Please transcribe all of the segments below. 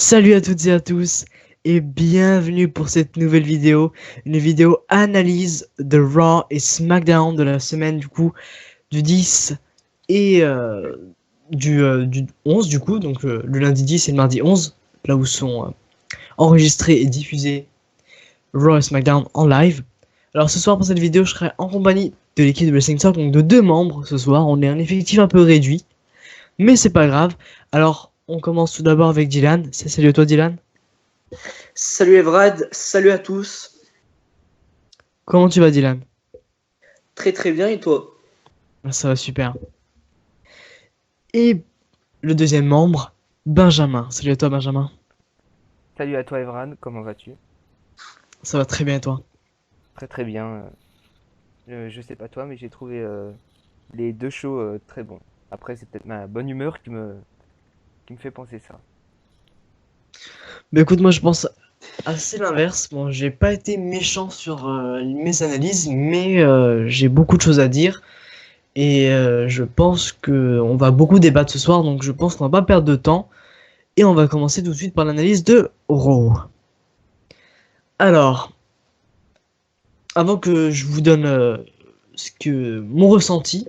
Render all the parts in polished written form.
Salut à toutes et à tous et bienvenue pour cette nouvelle vidéo, une vidéo analyse de Raw et SmackDown de la semaine du 10 et du 11 donc le lundi 10 et le mardi 11, là où sont enregistrés et diffusés Raw et SmackDown en live. Alors ce soir pour cette vidéo je serai en compagnie de l'équipe de Wrestling Talk, donc de deux membres ce soir. On est un effectif un peu réduit, mais c'est pas grave. Alors on commence tout d'abord avec Dylan. Salut à toi Dylan. Salut Evrad, salut à tous. Comment tu vas Dylan? Très très bien et toi? Ah, ça va super. Et le deuxième membre, Benjamin. Salut à toi Benjamin. Salut à toi Evran, comment vas-tu? Ça va très bien et toi? Très très bien. Je sais pas toi, mais j'ai trouvé les deux shows très bons. Après, c'est peut-être ma bonne humeur qui me fait penser ça. Bah écoute, moi je pense assez l'inverse. Bon, j'ai pas été méchant sur mes analyses, mais j'ai beaucoup de choses à dire. Et je pense que on va beaucoup débattre ce soir, donc je pense qu'on va pas perdre de temps. Et on va commencer tout de suite par l'analyse de Raw. Alors, avant que je vous donne mon ressenti,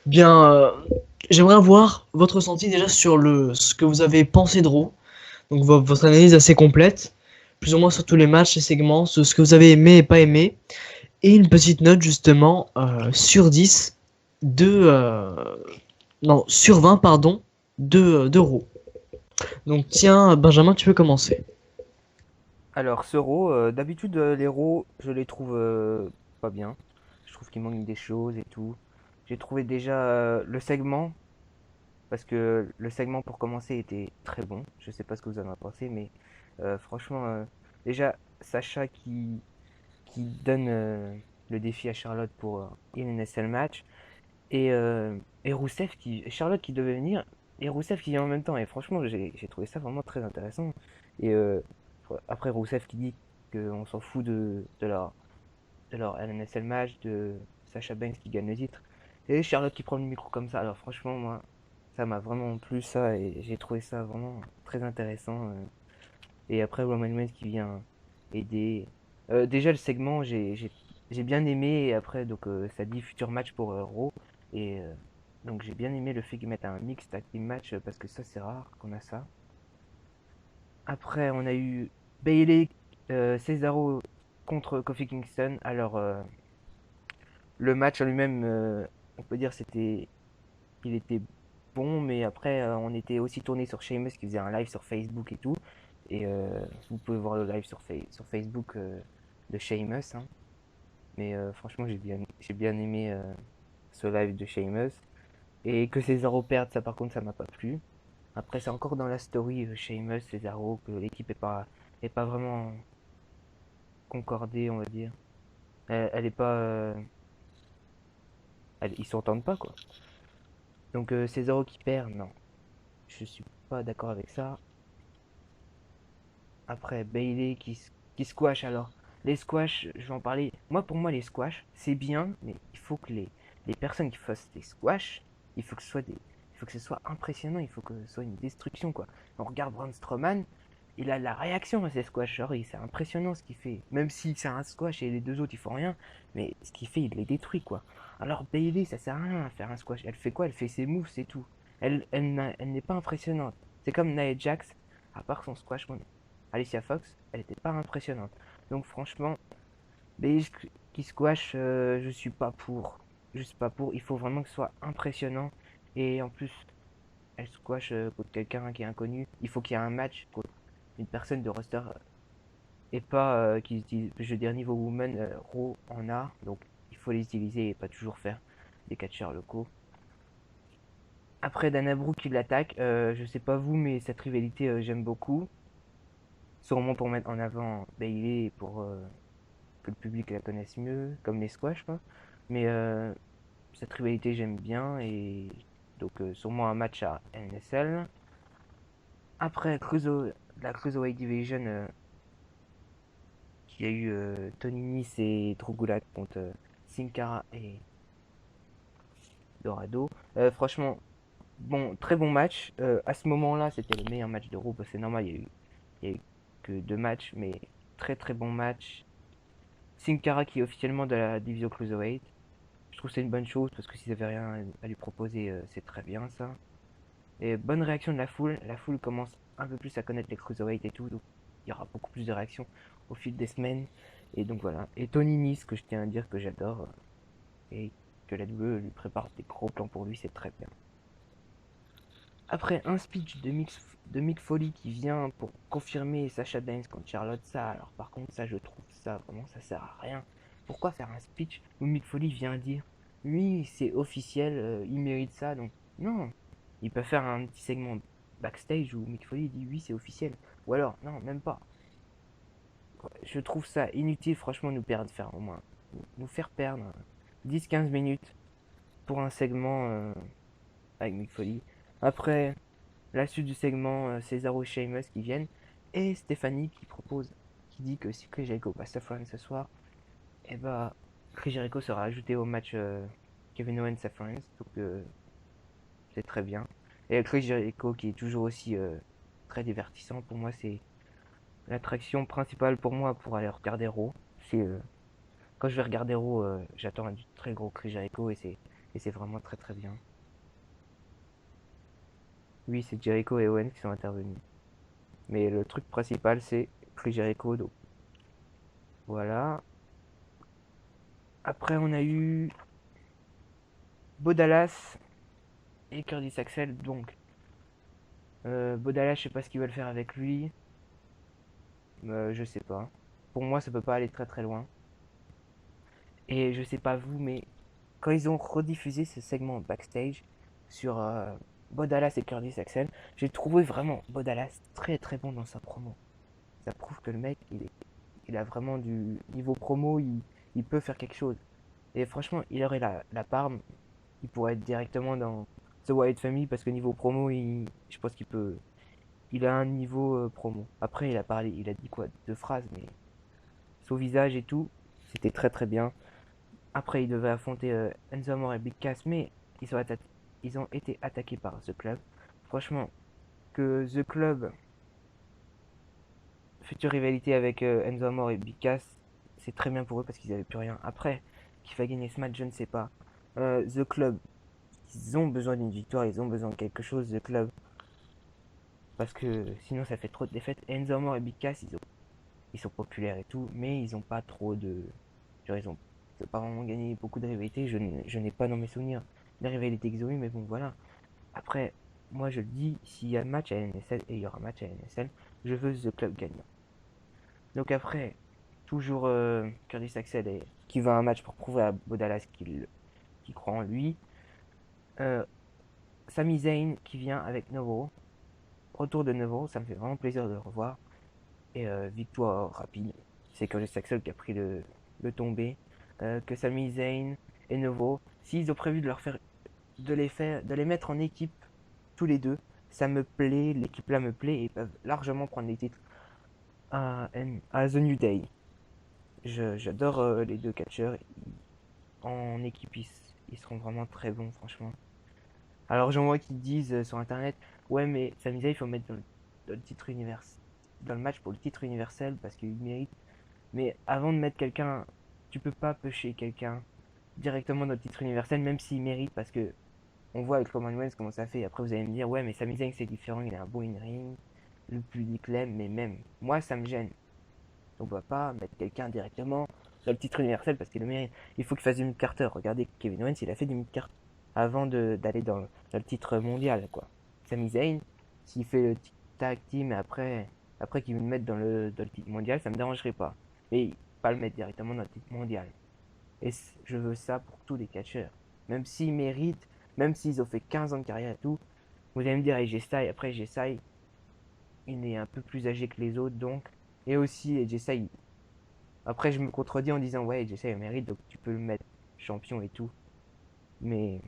bien, j'aimerais avoir votre ressenti déjà sur ce que vous avez pensé de Raw. Donc votre analyse assez complète, plus ou moins sur tous les matchs et segments, sur ce que vous avez aimé et pas aimé. Et une petite note justement sur 10 de... non, sur 20, pardon, de Raw. Donc tiens, Benjamin, tu peux commencer. Alors, ce Raw, d'habitude, les Raw, je les trouve pas bien. Je trouve qu'il manque des choses et tout. J'ai trouvé déjà le segment, parce que le segment pour commencer était très bon. Je sais pas ce que vous en avez pensé, mais franchement, déjà, Sacha qui donne le défi à Charlotte pour In a Nutshell match. Et, euh, et Rousseff Charlotte qui devait venir, et Rousseff qui vient en même temps. Et franchement, j'ai trouvé ça vraiment très intéressant. Et après, Rousseff qui dit qu'on s'en fout de leur LNSL match, de Sasha Banks qui gagne le titre. Et Charlotte qui prend le micro comme ça. Alors franchement, moi, ça m'a vraiment plu ça. Et j'ai trouvé ça vraiment très intéressant. Et après, Roman Reigns qui vient aider. Déjà, le segment, j'ai bien aimé. Et après, donc, ça dit futur match pour Raw. Et donc, j'ai bien aimé le fait qu'ils mettent un mix tag team match parce que ça, c'est rare qu'on a ça. Après, on a eu Bayley, Cesaro contre Kofi Kingston. Alors, le match en lui-même, on peut dire il était bon, mais après, on était aussi tourné sur Sheamus qui faisait un live sur Facebook et tout. Et vous pouvez voir le live sur Facebook de Sheamus, hein. Mais franchement, j'ai bien aimé ce live de Sheamus. Et que Cesaro perde, ça par contre, ça m'a pas plu. Après, c'est encore dans la story Sheamus, Cesaro, que l'équipe est pas vraiment concordée, on va dire. Elle est pas. Ils s'entendent pas, quoi. Donc Cesaro qui perd, non. Je suis pas d'accord avec ça. Après, Bailey qui squash alors. Les squash, je vais en parler. Moi, pour moi, les squash, c'est bien, mais il faut que les personnes qui fassent des squash, il faut que ce soit impressionnant, il faut que ce soit une destruction, quoi. On regarde Braun Strowman, il a la réaction à ces squash. Genre, c'est impressionnant ce qu'il fait. Même si c'est un squash et les deux autres ils font rien, mais ce qu'il fait, il les détruit, quoi. Alors, Bailey, ça sert à rien à faire un squash. Elle fait quoi? Elle fait ses moves, c'est tout. Elle n'est pas impressionnante. C'est comme Nia Jax, à part son squash. Alicia Fox, elle était pas impressionnante. Donc franchement, Bailey qui squash, je suis pas pour. Je suis pas pour. Il faut vraiment que ce soit impressionnant. Et en plus, elle squash contre quelqu'un qui est inconnu. Il faut qu'il y ait un match contre une personne de roster et pas qui utilise, je veux dire niveau woman, Raw en a. Donc il faut les utiliser et pas toujours faire des catcheurs locaux. Après Dana Brooke qui l'attaque, je sais pas vous, mais cette rivalité j'aime beaucoup. Sûrement pour mettre en avant Bailey et pour que le public la connaisse mieux, comme les squash, quoi. Mais cette rivalité, j'aime bien, et donc sûrement un match à NSL. Après, la Cruiserweight Division, qui a eu Tony Nese et Drew Gulak contre Sin Cara et Dorado. Franchement, Bon, très bon match. À ce moment-là, c'était le meilleur match de Raw, parce que c'est normal, il y a eu que 2 matchs, mais très très bon match. Sin Cara qui est officiellement de la division Cruiserweight. Je trouve que c'est une bonne chose, parce que s'ils avaient rien à lui proposer, c'est très bien ça. Et bonne réaction de la foule. La foule commence un peu plus à connaître les Cruiserweight et tout, donc il y aura beaucoup plus de réactions au fil des semaines. Et donc voilà. Et Tony Nese, que je tiens à dire que j'adore, et que la WWE lui prépare des gros plans pour lui, c'est très bien. Après un speech de Mick Foley qui vient pour confirmer Sasha Banks contre Charlotte, ça, alors par contre, ça, je trouve ça vraiment, ça sert à rien. Pourquoi faire un speech où Mick Foley vient dire oui, c'est officiel, il mérite ça, donc non, il peut faire un petit segment backstage où Mick Foley dit oui, c'est officiel, ou alors non, même pas. Je trouve ça inutile, franchement, faire au moins nous faire perdre 10-15 minutes pour un segment avec Mick Foley. Après, la suite du segment, Cesaro et Sheamus qui viennent, et Stéphanie qui propose, qui dit que si Chris Jericho passe Seth ce soir, et bah Chris Jericho sera ajouté au match Kevin Owens Seth Rollins, donc c'est très bien. Et Chris Jericho qui est toujours aussi très divertissant, pour moi c'est l'attraction principale pour moi pour aller regarder Raw. C'est quand je vais regarder Raw, j'attends un très gros Chris Jericho et c'est vraiment très très bien. Oui, c'est Jericho et Owens qui sont intervenus. Mais le truc principal, c'est Chris Jericho. Donc voilà. Après, on a eu Bo Dallas et Curtis Axel. Donc, Bo Dallas, je sais pas ce qu'ils veulent faire avec lui. Je sais pas. Pour moi, ça peut pas aller très très loin. Et je sais pas vous, mais quand ils ont rediffusé ce segment backstage sur Bo Dallas et Curtis Axel, j'ai trouvé vraiment Bo Dallas très très bon dans sa promo. Ça prouve que le mec, il a vraiment du niveau promo, il peut faire quelque chose. Et franchement, il aurait la parme. Il pourrait être directement dans The Wyatt Family parce que niveau promo, je pense qu'il peut. Il a un niveau promo. Après, il a dit quoi? 2 phrases, mais son visage et tout, c'était très très bien. Après, il devait affronter Enzo Amore et Big Cass, mais ils ont été attaqués par The Club. Franchement, que The Club, future rivalité avec Enzo Amore et Big Cass, c'est très bien pour eux parce qu'ils avaient plus rien. Après, qui va gagner ce match, je ne sais pas. The Club, ils ont besoin d'une victoire, ils ont besoin de quelque chose, The Club. Parce que sinon ça fait trop de défaites. Enzo Amore et Big Cass, ils sont populaires et tout, mais ils ont pas trop de. Genre, ils ont pas vraiment gagné beaucoup de rivalités. Je n'ai pas dans mes souvenirs de rivalités qu'ils ont eu, mais bon, voilà. Après, moi je le dis, s'il y a un match à NSL, et il y aura un match à NSL, je veux The Club gagnant. Donc après, toujours Curtis Axel qui veut un match pour prouver à Bodalas qu'il croit en lui. Euh, Sami Zayn qui vient avec Novo. Retour de Novo, ça me fait vraiment plaisir de le revoir. Et victoire rapide. C'est Curtis Axel qui a pris le tombé. Que Sami Zayn et Novo, s'ils ont prévu de les mettre en équipe tous les deux, ça me plaît, l'équipe là me plaît et ils peuvent largement prendre les titres à The New Day. J'adore les deux catcheurs. En équipe, ils seront vraiment très bons, franchement. Alors j'en vois qui disent sur internet, ouais mais Sami Zayn il faut mettre dans le titre universel, dans le match pour le titre universel parce qu'il mérite. Mais avant de mettre quelqu'un, tu peux pas pêcher quelqu'un directement dans le titre universel, même s'il mérite, parce que on voit avec Roman Reigns comment ça fait. Après, vous allez me dire, ouais, mais Sami Zayn c'est différent, il a un beau in-ring, le public l'aime, mais même moi ça me gêne. On va pas mettre quelqu'un directement dans le titre universel parce qu'il le mérite. Il faut qu'il fasse du mid-carter. Regardez, Kevin Owens, il a fait du mid-carter avant d'aller dans le titre mondial, quoi. Sami Zayn, s'il fait le tag team et après qu'il me mette dans le titre mondial, ça me dérangerait pas. Mais pas le mettre directement dans le titre mondial. Et je veux ça pour tous les catcheurs. Même s'ils méritent, même s'ils ont fait 15 ans de carrière et tout, vous allez me dire, AJ Styles, après AJ Styles, il est un peu plus âgé que les autres, donc. Et aussi, AJ Styles, après, je me contredis en disant, ouais, AJ Styles mérite, donc tu peux le mettre champion et tout. Mais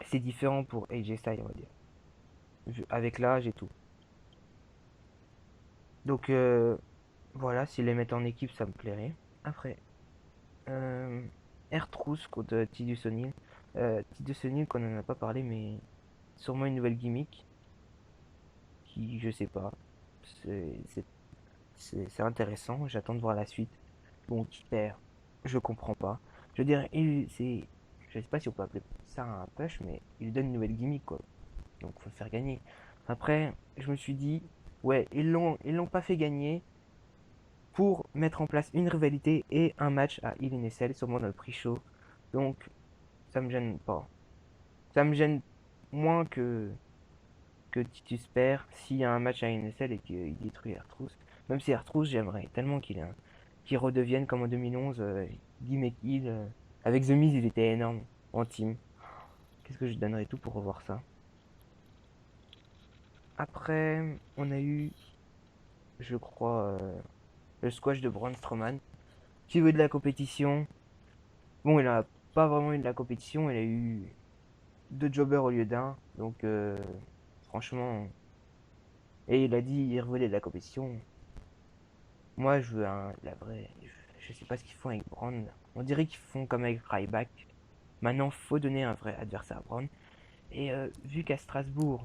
c'est différent pour AJ Styles, on va dire. Avec l'âge et tout. Donc, voilà, s'ils les mettent en équipe, ça me plairait. Après, R-Truth contre Tidus O'Neill. Tidus O'Neill, qu'on en a pas parlé, mais sûrement une nouvelle gimmick qui, je sais pas, c'est c'est- c'est intéressant. J'attends de voir la suite. Bon, qui perd, je comprends pas. Je veux dire, je sais pas si on peut appeler ça un push, mais il lui donne une nouvelle gimmick quoi. Donc faut le faire gagner. Après, je me suis dit, ouais, ils l'ont pas fait gagner pour mettre en place une rivalité et un match à Hell in a Cell, sûrement dans le pre-show. Donc ça me gêne pas. Ça me gêne moins que Titus perd s'il y a un match à Hell in a Cell et qu'il détruit R-Truth. Même si R-Truth, j'aimerais tellement qu'il redevienne comme en 2011, gimmick Hill. Avec The Miz, il était énorme en team. Qu'est-ce que je donnerais tout pour revoir ça. Après, on a eu, je crois, le squash de Braun Strowman, qui veut de la compétition. Bon, il a pas vraiment eu de la compétition, il a eu deux jobbers au lieu d'un. Donc, franchement, et il a dit il voulait de la compétition. Moi, je veux la vraie. Je sais pas ce qu'ils font avec Braun. On dirait qu'ils font comme avec Ryback. Maintenant, faut donner un vrai adversaire à Braun. Et vu qu'à Strasbourg,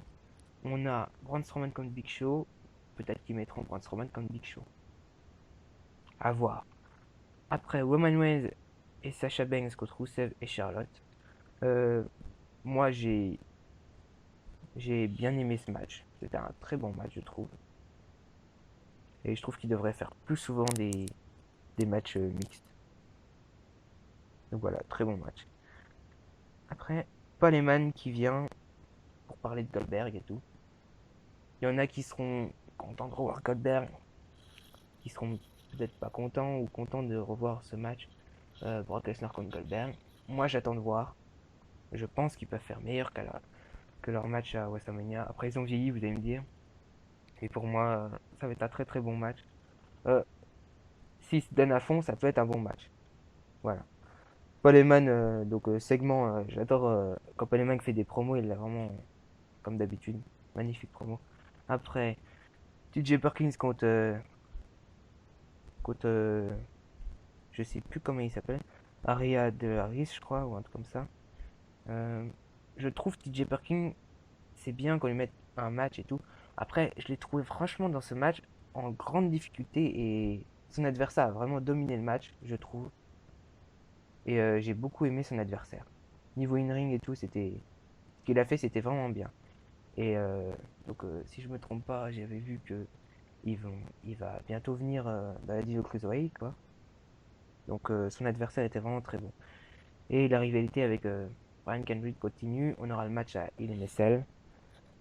on a Braun Strowman comme Big Show, peut-être qu'ils mettront Braun Strowman comme Big Show. À voir. Après, Roman Reigns et Sasha Banks contre Rusev et Charlotte. Euh, moi, j'ai bien aimé ce match. C'était un très bon match, je trouve. Et je trouve qu'il devrait faire plus souvent des matchs mixtes. Donc voilà, très bon match. Après, Paul Heyman qui vient pour parler de Goldberg et tout. Il y en a qui seront contents de revoir Goldberg, qui seront peut-être pas contents ou contents de revoir ce match Brock Lesnar contre Goldberg. Moi, j'attends de voir. Je pense qu'ils peuvent faire meilleur que leur match à WrestleMania. Après, ils ont vieilli, vous allez me dire. Et pour moi, ça va être un très très bon match. S'ils se donnent à fond, ça peut être un bon match. Voilà. Paul Heyman, donc segment, j'adore quand Paul Heyman fait des promos, il a vraiment, comme d'habitude, magnifique promo. Après, TJ Perkins contre je sais plus comment il s'appelle, Aria de Harris, je crois, ou un truc comme ça. Euh, je trouve TJ Perkins, c'est bien qu'on lui mette un match et tout. Après, je l'ai trouvé franchement dans ce match en grande difficulté et son adversaire a vraiment dominé le match, je trouve. Et j'ai beaucoup aimé son adversaire. Niveau in-ring et tout, ce qu'il a fait, c'était vraiment bien. Et donc, si je me trompe pas, j'avais vu que il va bientôt venir dans la division Cruiserweight, quoi. Donc, son adversaire était vraiment très bon. Et la rivalité avec Brian Kendrick continue. On aura le match à Hell in a Cell.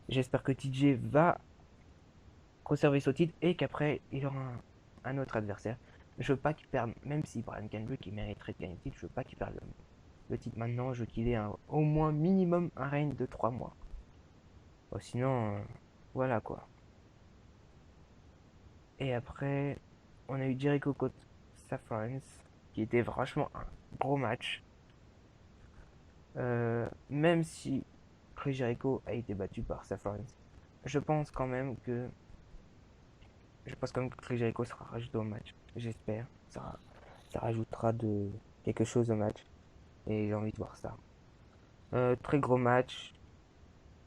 J'espère que TJ va conserver son titre et qu'après, il aura un autre adversaire. Je veux pas qu'il perde, même si Brian Kendrick il mériterait de gagner le titre, je veux pas qu'il perde le titre maintenant. Je veux qu'il ait au moins minimum un règne de 3 mois. Bon, sinon, voilà quoi. Et après, on a eu Jericho contre Seth Rollins, qui était franchement un gros match. Même si Chris Jericho a été battu par Seth Rollins, je pense quand même que Chris Jericho sera rajouté au match. J'espère. Ça rajoutera quelque chose au match. Et j'ai envie de voir ça. Très gros match.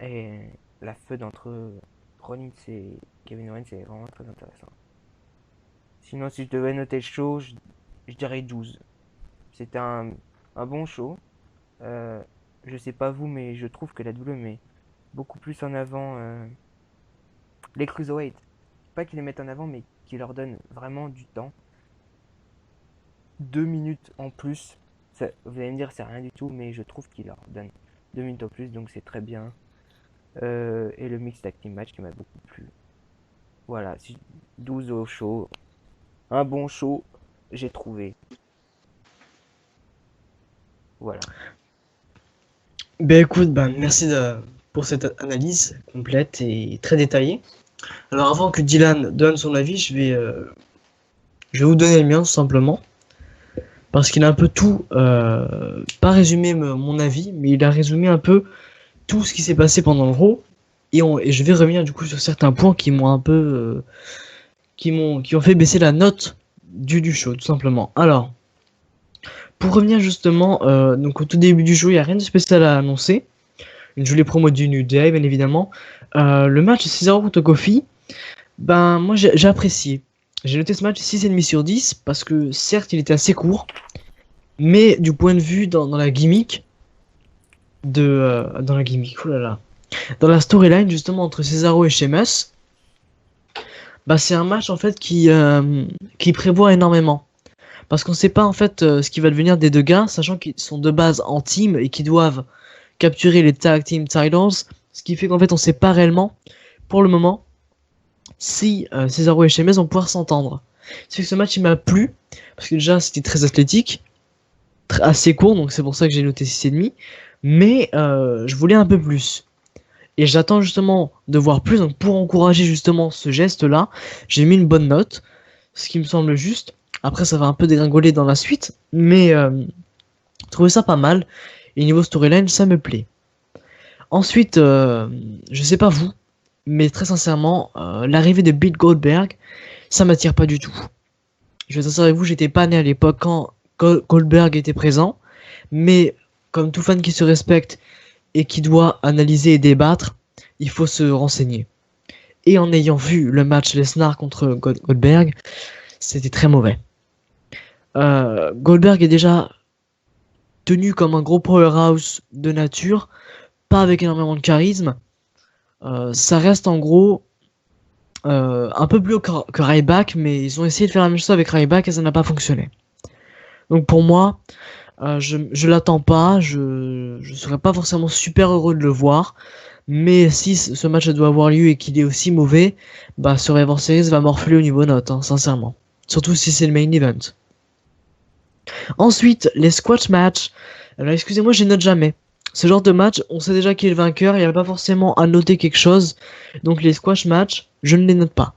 Et la feud entre Rollins et Kevin Owens est vraiment très intéressant. Sinon, si je devais noter le show, je dirais 12. C'était un bon show. Je sais pas vous, mais je trouve que la WWE met beaucoup plus en avant les Cruiserweight. Pas qu'ils les mettent en avant, mais qu'ils leur donnent vraiment du temps. 2 minutes en plus. Vous allez me dire, c'est rien du tout, mais je trouve qu'ils leur donnent 2 minutes en plus, donc c'est très bien. Et le mix tag team match qui m'a beaucoup plu. Voilà, 12 au show. Un bon show, j'ai trouvé. Voilà. Ben écoute, ben merci pour cette analyse complète et très détaillée. Alors avant que Dylan donne son avis, je vais vous donner le mien tout simplement. Parce qu'il a un peu tout, pas résumé mon avis, mais il a résumé un peu tout ce qui s'est passé pendant le Raw. Et je vais revenir du coup sur certains points qui m'ont un peu, qui ont fait baisser la note du show, tout simplement. Alors, pour revenir justement, donc au tout début du show, il n'y a rien de spécial à annoncer. une jolie promo du New Day, bien évidemment. Le match Cesaro contre Kofi, ben moi j'ai apprécié. J'ai noté ce match 6,5 sur 10 parce que certes il était assez court, mais du point de vue dans la gimmick dans la gimmick, oh là là, dans la storyline justement entre Cesaro et Sheamus, bah c'est un match en fait qui prévoit énormément. Parce qu'on sait pas en fait ce qui va devenir des deux gars, sachant qu'ils sont de base en team et qu'ils doivent capturer les tag team titles, ce qui fait qu'en fait on sait pas réellement, pour le moment, si Cesaro et Sheamus vont pouvoir s'entendre. C'est que ce match il m'a plu, parce que déjà c'était très athlétique, assez court, donc c'est pour ça que j'ai noté 6,5, mais je voulais un peu plus. Et j'attends justement de voir plus, donc pour encourager justement ce geste-là, j'ai mis une bonne note, ce qui me semble juste. Après ça va un peu dégringoler dans la suite, mais je trouvais ça pas mal, et niveau storyline ça me plaît. Ensuite, je sais pas vous, mais très sincèrement, l'arrivée de Bill Goldberg, ça m'attire pas du tout. Je vais être sincère avec vous, j'étais pas né à l'époque quand Goldberg était présent, mais comme tout fan qui se respecte et qui doit analyser et débattre, il faut se renseigner. Et en ayant vu le match Lesnar contre Goldberg, c'était très mauvais. Goldberg est déjà tenu comme un gros powerhouse de nature, pas avec énormément de charisme. Ça reste en gros un peu plus haut que Ryback, mais ils ont essayé de faire la même chose avec Ryback et ça n'a pas fonctionné. Donc pour moi, je l'attends pas, je serais pas forcément super heureux de le voir, mais si ce match doit avoir lieu et qu'il est aussi mauvais, bah Survivor Series va morfler au niveau note, hein, sincèrement. Surtout si c'est le main event. Ensuite, les squash matchs. Alors excusez-moi, je note jamais. Ce genre de match, on sait déjà qui est le vainqueur, il n'y a pas forcément à noter quelque chose. Donc les squash matchs, je ne les note pas.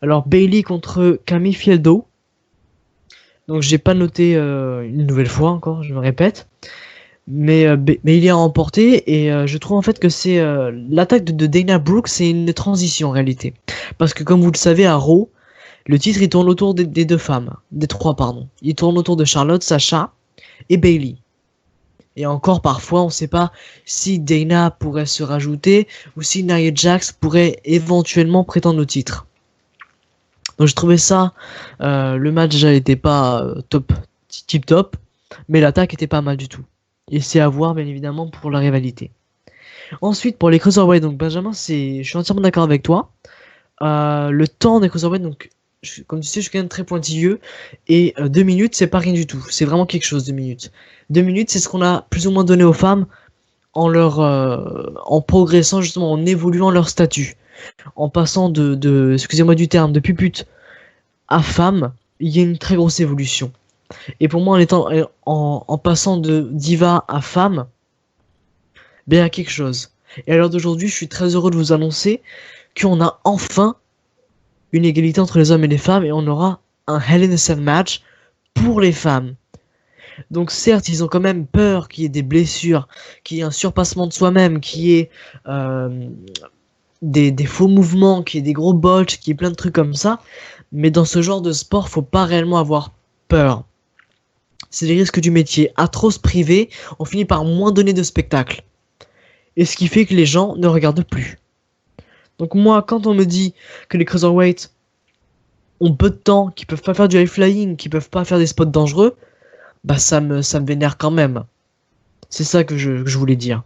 Alors Bayley contre Camille Fieldo. Donc j'ai pas noté une nouvelle fois encore, je me répète. Mais il a remporté et je trouve en fait que c'est l'attaque de Dana Brooke, c'est une transition en réalité. Parce que comme vous le savez à Raw, le titre il tourne autour des deux femmes, des trois pardon. Il tourne autour de Charlotte, Sasha et Bayley. Et encore parfois on sait pas si Dana pourrait se rajouter ou si Nia Jax pourrait éventuellement prétendre au titre. Donc j'ai trouvé ça, le match déjà était pas tip top, mais l'attaque était pas mal du tout. Et c'est à voir bien évidemment pour la rivalité. Ensuite pour les Cruiserweight, donc Benjamin, je suis entièrement d'accord avec toi. Le temps des Cruiserweight, donc comme tu sais, je suis quand même très pointilleux et 2 minutes c'est pas rien du tout. C'est vraiment quelque chose 2 minutes. 2 minutes c'est ce qu'on a plus ou moins donné aux femmes en progressant justement, en évoluant leur statut. En passant de excusez-moi du terme, de pupute à femme, il y a une très grosse évolution. Et pour moi, en passant de diva à femme, ben, il y a quelque chose. Et à l'heure d'aujourd'hui, je suis très heureux de vous annoncer qu'on a enfin une égalité entre les hommes et les femmes, et on aura un Hell in a Cell match pour les femmes. Donc certes, ils ont quand même peur qu'il y ait des blessures, qu'il y ait un surpassement de soi-même, qu'il y ait des faux mouvements, qu'il y ait des gros botches, qu'il y ait plein de trucs comme ça. Mais dans ce genre de sport, faut pas réellement avoir peur. C'est les risques du métier. À trop se priver, on finit par moins donner de spectacle. Et ce qui fait que les gens ne regardent plus. Donc moi, quand on me dit que les cruiserweights ont peu de temps, qu'ils peuvent pas faire du high flying, qu'ils peuvent pas faire des spots dangereux, bah ça me vénère quand même. C'est ça que je voulais dire.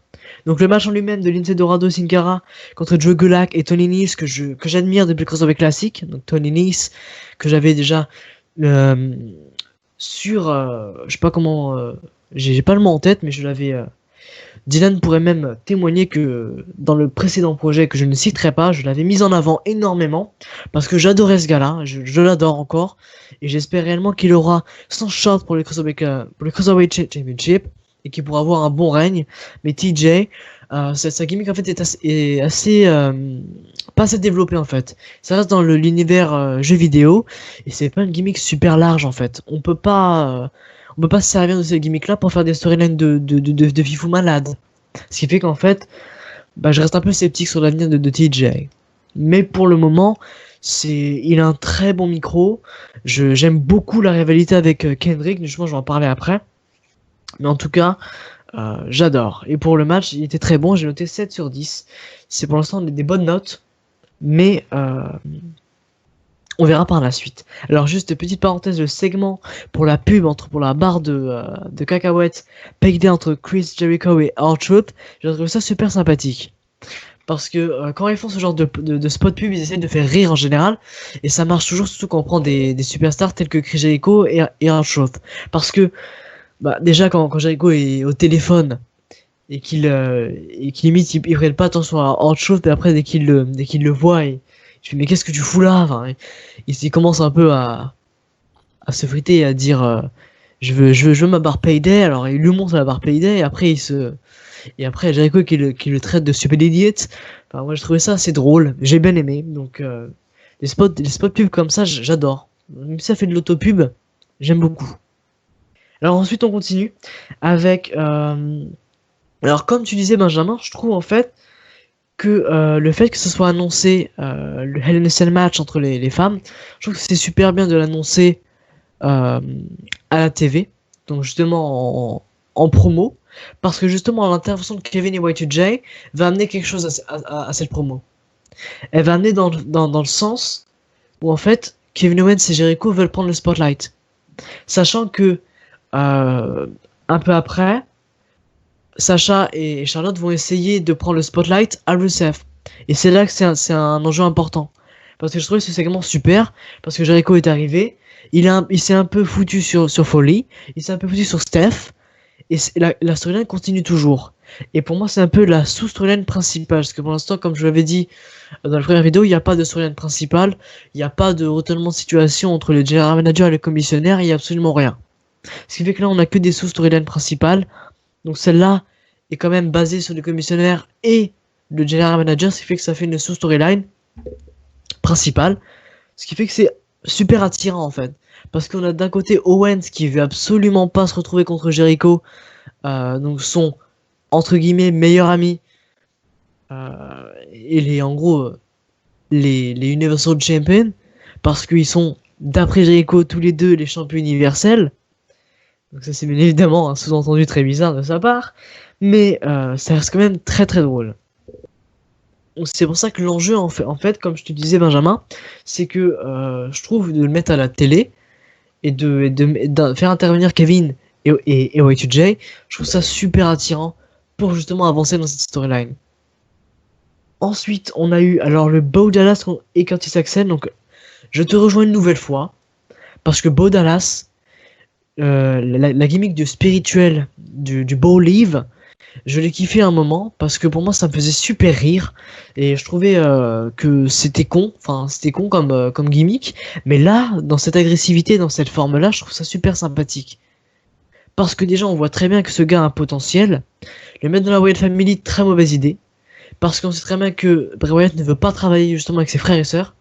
Donc le match en lui-même de Lince Dorado Sin Cara contre Joe Gulak et Tony Nese que j'admire depuis le crossover classique. Donc Tony Nese que j'avais déjà sur je sais pas comment j'ai pas le mot en tête, mais je l'avais Dylan pourrait même témoigner que dans le précédent projet que je ne citerai pas, je l'avais mis en avant énormément parce que j'adorais ce gars-là, je l'adore encore et j'espère réellement qu'il aura son shot pour le Cruiserweight Championship et qu'il pourra avoir un bon règne. Mais TJ, sa gimmick en fait est assez pas assez développée en fait. Ça reste dans l'univers jeu vidéo et c'est pas une gimmick super large en fait. On peut pas se servir de cette gimmick là pour faire des storylines de fifou malade. Ce qui fait qu'en fait, bah, je reste un peu sceptique sur l'avenir de TJ. Mais pour le moment, il a un très bon micro. J'aime beaucoup la rivalité avec Kendrick. Justement, je vais en parler après. Mais en tout cas, j'adore. Et pour le match, il était très bon, j'ai noté 7 sur 10. C'est pour l'instant des bonnes notes, mais on verra par la suite. Alors juste petite parenthèse, le segment pour la pub pour la barre de cacahuètes payday entre Chris Jericho et R-Truth, j'ai trouvé ça super sympathique. Parce que quand ils font ce genre de spot pub, ils essaient de faire rire en général, et ça marche toujours, surtout quand on prend des superstars tels que Chris Jericho et R-Truth. Parce que déjà quand Jericho est au téléphone et qu'il limite il prête pas attention à autre chose, et après dès qu'il le voit, il fait mais qu'est-ce que tu fous là, enfin, il commence un peu à se friter et à dire je veux ma barre payday. Alors il lui montre la barre payday, et après Jericho qui le traite de stupid idiot. Enfin moi je trouvais ça assez drôle, j'ai bien aimé. Donc les spots pubs comme ça, j'adore. Même si ça fait de l'autopub, j'aime beaucoup. Alors ensuite on continue avec alors comme tu disais Benjamin, je trouve en fait que le fait que ce soit annoncé le Hell in a Cell match entre les femmes, je trouve que c'est super bien de l'annoncer à la TV, donc justement en promo, parce que justement l'intervention de Kevin et Y2J va amener quelque chose à cette promo. Elle va amener dans le sens où en fait Kevin Owens et Jericho veulent prendre le spotlight, sachant que un peu après, Sacha et Charlotte vont essayer de prendre le spotlight à Rusev. Et c'est là que c'est un enjeu important. Parce que je trouvais ce segment super, parce que Jericho est arrivé, il s'est un peu foutu sur Foley, il s'est un peu foutu sur Steph, et la storyline continue toujours. Et pour moi, c'est un peu la sous-storyline principale, parce que pour l'instant, comme je l'avais dit dans la première vidéo, il n'y a pas de storyline principale, il n'y a pas de retournement de situation entre le general manager et le commissionnaire, il n'y a absolument rien. Ce qui fait que là, on a que des sous-storylines principales. Donc celle-là est quand même basée sur le commissionnaire et le general manager, ce qui fait que ça fait une sous-storyline principale. Ce qui fait que c'est super attirant en fait. Parce qu'on a d'un côté Owens qui veut absolument pas se retrouver contre Jericho, donc son entre guillemets meilleur ami, et en gros les Universal Champions, parce qu'ils sont d'après Jericho tous les deux les champions universels. Donc ça c'est bien évidemment un sous-entendu très bizarre de sa part, mais ça reste quand même très très drôle. Donc c'est pour ça que l'enjeu en fait, comme je te disais Benjamin, c'est que je trouve de le mettre à la télé et de faire intervenir Kevin et Y2J, je trouve ça super attirant pour justement avancer dans cette storyline. Ensuite on a eu alors le Bo Dallas et Curtis Axel, donc je te rejoins une nouvelle fois, parce que Bo Dallas, la gimmick de spirituel du Bo Leave, je l'ai kiffé un moment parce que pour moi ça me faisait super rire et je trouvais que c'était con comme gimmick, mais là dans cette agressivité, dans cette forme là, je trouve ça super sympathique parce que déjà on voit très bien que ce gars a un potentiel. Le mettre dans la Wyatt Family, très mauvaise idée, parce qu'on sait très bien que Bray Wyatt ne veut pas travailler justement avec ses frères et sœurs,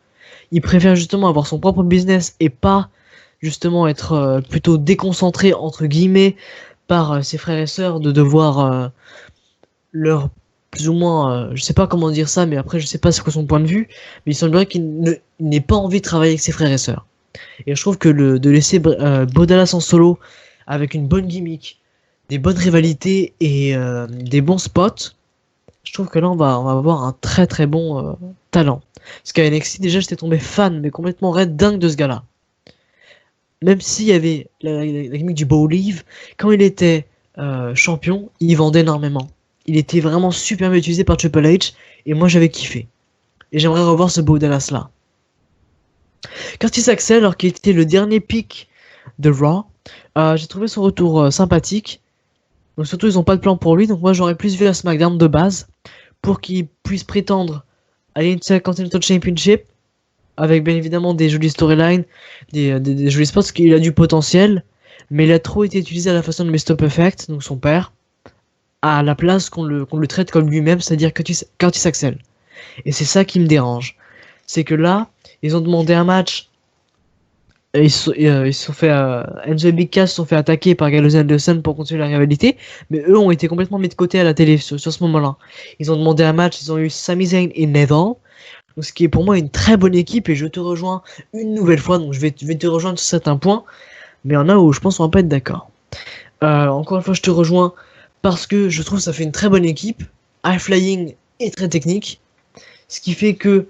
il préfère justement avoir son propre business et pas justement être plutôt déconcentré entre guillemets par ses frères et sœurs, de devoir leur plus ou moins je sais pas comment dire ça, mais après je sais pas c'est quoi son point de vue, mais il semblerait qu'il n'ait pas envie de travailler avec ses frères et sœurs. Et je trouve que de laisser Bo Dallas en solo avec une bonne gimmick, des bonnes rivalités et des bons spots, je trouve que là on va avoir un très très bon talent. Parce qu'à NXT déjà j'étais tombé fan mais complètement red dingue de ce gars là. Même s'il y avait la gimmick du Bo Leave, quand il était champion, il vendait énormément. Il était vraiment super bien utilisé par Triple H, et moi j'avais kiffé. Et j'aimerais revoir ce Bo Dallas là. Curtis Axel, alors qu'il était le dernier pick de Raw, j'ai trouvé son retour sympathique. Donc surtout ils ont pas de plan pour lui, donc moi j'aurais plus vu la SmackDown de base, pour qu'il puisse prétendre à l'Intercontinental Championship, avec bien évidemment des jolies storylines, des jolis spots, parce qu'il a du potentiel, mais il a trop été utilisé à la façon de Mr. Perfect, donc son père, à la place qu'on le traite comme lui-même, c'est-à-dire Curtis Axel. Et c'est ça qui me dérange. C'est que là, ils ont demandé un match, et ils se sont fait, Enzo et Big Cass se sont fait attaquer par Gallows et Anderson pour continuer la rivalité, mais eux ont été complètement mis de côté à la télé sur ce moment-là. Ils ont demandé un match, ils ont eu Sami Zayn et Neville, donc ce qui est pour moi une très bonne équipe, et je te rejoins une nouvelle fois, donc je vais te rejoindre sur certains points, mais il y en a où je pense qu'on va pas être d'accord. Encore une fois, je te rejoins parce que je trouve que ça fait une très bonne équipe, high flying et très technique, ce qui fait que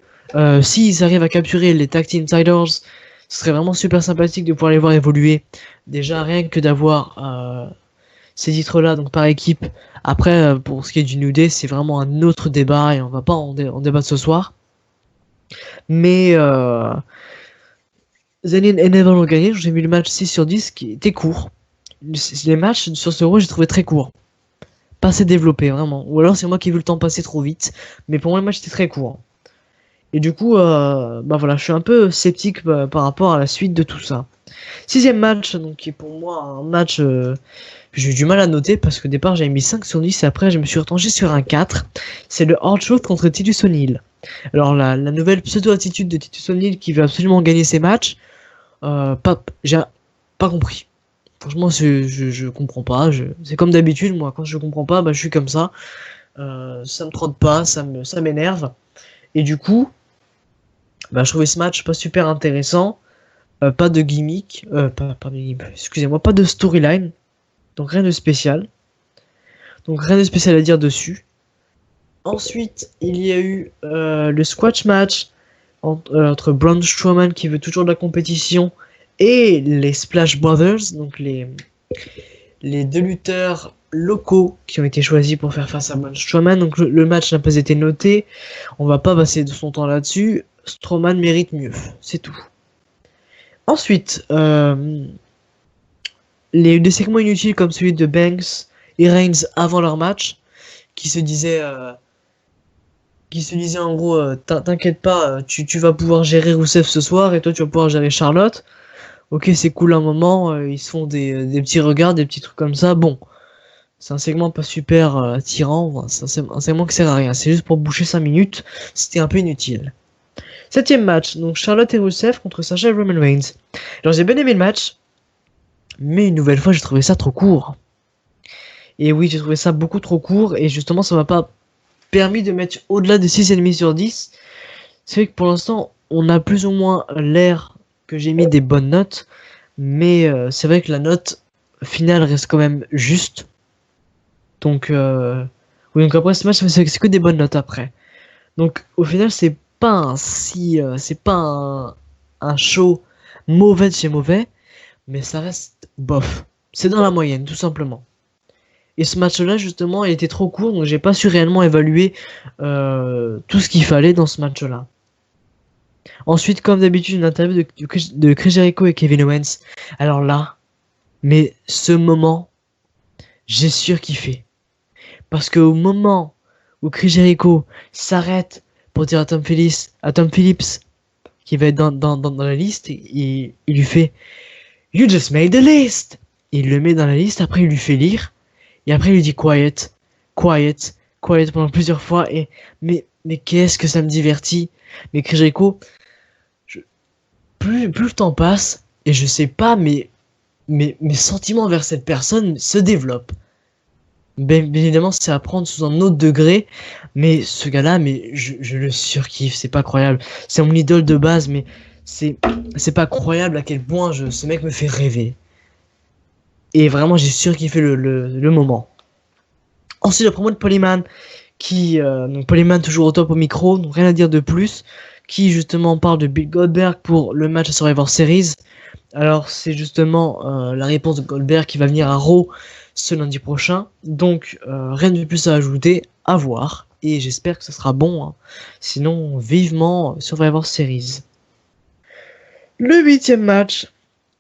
s'ils arrivent à capturer les Tag Team Titles, ce serait vraiment super sympathique de pouvoir les voir évoluer. Déjà rien que d'avoir ces titres-là donc par équipe. Après, pour ce qui est du New Day, c'est vraiment un autre débat et on va pas en débattre ce soir. Mais Zayn et Neville ont gagné. J'ai mis le match 6 sur 10 qui était court. Les matchs sur ce Raw, j'ai trouvé très court. Pas assez développé, vraiment. Ou alors c'est moi qui ai vu le temps passer trop vite. Mais pour moi, le match était très court. Et du coup, bah voilà, je suis un peu sceptique par rapport à la suite de tout ça. Sixième match, donc qui est pour moi un match j'ai eu du mal à noter parce qu'au départ j'avais mis 5 sur 10 et après je me suis retranché sur un 4. C'est le R-Truth contre Titus O'Neil. Alors la nouvelle pseudo-attitude de Titus O'Neil qui veut absolument gagner ses matchs, j'ai pas compris. Franchement je comprends pas. C'est comme d'habitude, moi quand je comprends pas, bah je suis comme ça. Ça me trotte pas, ça m'énerve. Et du coup, bah je trouvais ce match pas super intéressant. Pas de gimmick, excusez-moi, pas de storyline. Donc rien de spécial. Donc rien de spécial à dire dessus. Ensuite, il y a eu le squash match entre Braun Strowman qui veut toujours de la compétition et les Splash Brothers, donc les deux lutteurs locaux qui ont été choisis pour faire face à Braun Strowman. Donc le match n'a pas été noté. On va pas passer de son temps là-dessus. Strowman mérite mieux, c'est tout. Ensuite, des segments inutiles comme celui de Banks et Reigns avant leur match, qui se disaient en gros, t'inquiète pas, tu vas pouvoir gérer Rusev ce soir et toi tu vas pouvoir gérer Charlotte. Ok, c'est cool un moment, ils se font des petits regards, des petits trucs comme ça. Bon, c'est un segment pas super attirant, c'est un segment qui sert à rien, c'est juste pour boucher 5 minutes, c'était un peu inutile. Septième match, donc Charlotte et Rusev contre Sasha et Roman Reigns. Alors j'ai bien aimé le match, mais une nouvelle fois j'ai trouvé ça trop court. Et oui, j'ai trouvé ça beaucoup trop court, et justement ça m'a pas permis de mettre au-delà de 6,5 sur 10. C'est vrai que pour l'instant, on a plus ou moins l'air que j'ai mis des bonnes notes, mais c'est vrai que la note finale reste quand même juste. Donc, oui, donc après ce match, c'est que des bonnes notes après. Donc au final, c'est pas un show mauvais de chez mauvais, mais ça reste bof. C'est dans la moyenne, tout simplement. Et ce match-là, justement, il était trop court, donc j'ai pas su réellement évaluer tout ce qu'il fallait dans ce match-là. Ensuite, comme d'habitude, une interview de Chris Jericho et Kevin Owens. Alors là, mais ce moment, j'ai surkiffé. Parce qu'au moment où Chris Jericho s'arrête pour dire à Tom Phillips, qui va être dans la liste, il lui fait « You just made the list !» Il le met dans la liste, après il lui fait lire, et après il lui dit « Quiet, quiet, quiet » pendant plusieurs fois, et mais qu'est-ce que ça me divertit. Mais Chris Jericho, plus le temps passe, et je sais pas, mais mes sentiments vers cette personne se développent. Bien évidemment, c'est à prendre sous un autre degré, mais ce gars-là, mais je le surkiffe, c'est pas croyable. C'est mon idole de base, mais c'est pas croyable à quel point ce mec me fait rêver. Et vraiment, j'ai surkiffé le moment. Ensuite, le promo de Polyman, donc Polyman toujours au top au micro, donc rien à dire de plus, qui justement parle de Bill Goldberg pour le match à Survivor Series. Alors, c'est justement la réponse de Goldberg qui va venir à Raw ce lundi prochain, donc rien de plus à ajouter, à voir, et j'espère que ce sera bon, hein. Sinon vivement Survivor Series. Le 8ème match,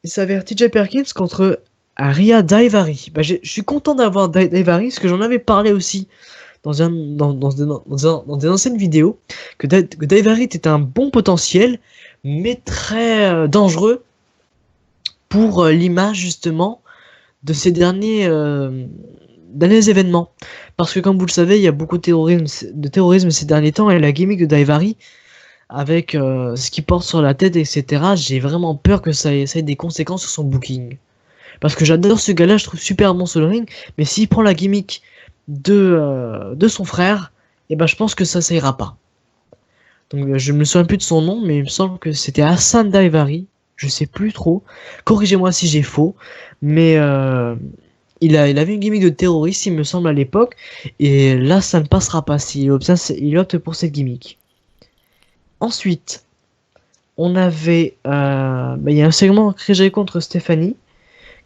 il s'avère TJ Perkins contre Rhea Daivari. Bah, je suis content d'avoir Daivari, parce que j'en avais parlé aussi dans des anciennes vidéos, que Daivari était un bon potentiel, mais très dangereux pour l'image justement de ces derniers événements. Parce que comme vous le savez, il y a beaucoup de terrorisme ces derniers temps, et la gimmick de Daivari, avec ce qu'il porte sur la tête, etc., j'ai vraiment peur que ça ait des conséquences sur son booking. Parce que j'adore ce gars-là, je trouve super bon sur le ring, mais s'il prend la gimmick de son frère, et ben je pense que ça ira pas. Donc je me souviens plus de son nom, mais il me semble que c'était Hassan Daivari. Je sais plus trop. Corrigez-moi si j'ai faux. Mais il avait une gimmick de terroriste, il me semble, à l'époque. Et là, ça ne passera pas s'il il opte pour cette gimmick. Ensuite, on avait... il y a un segment Chris Jericho contre Stéphanie.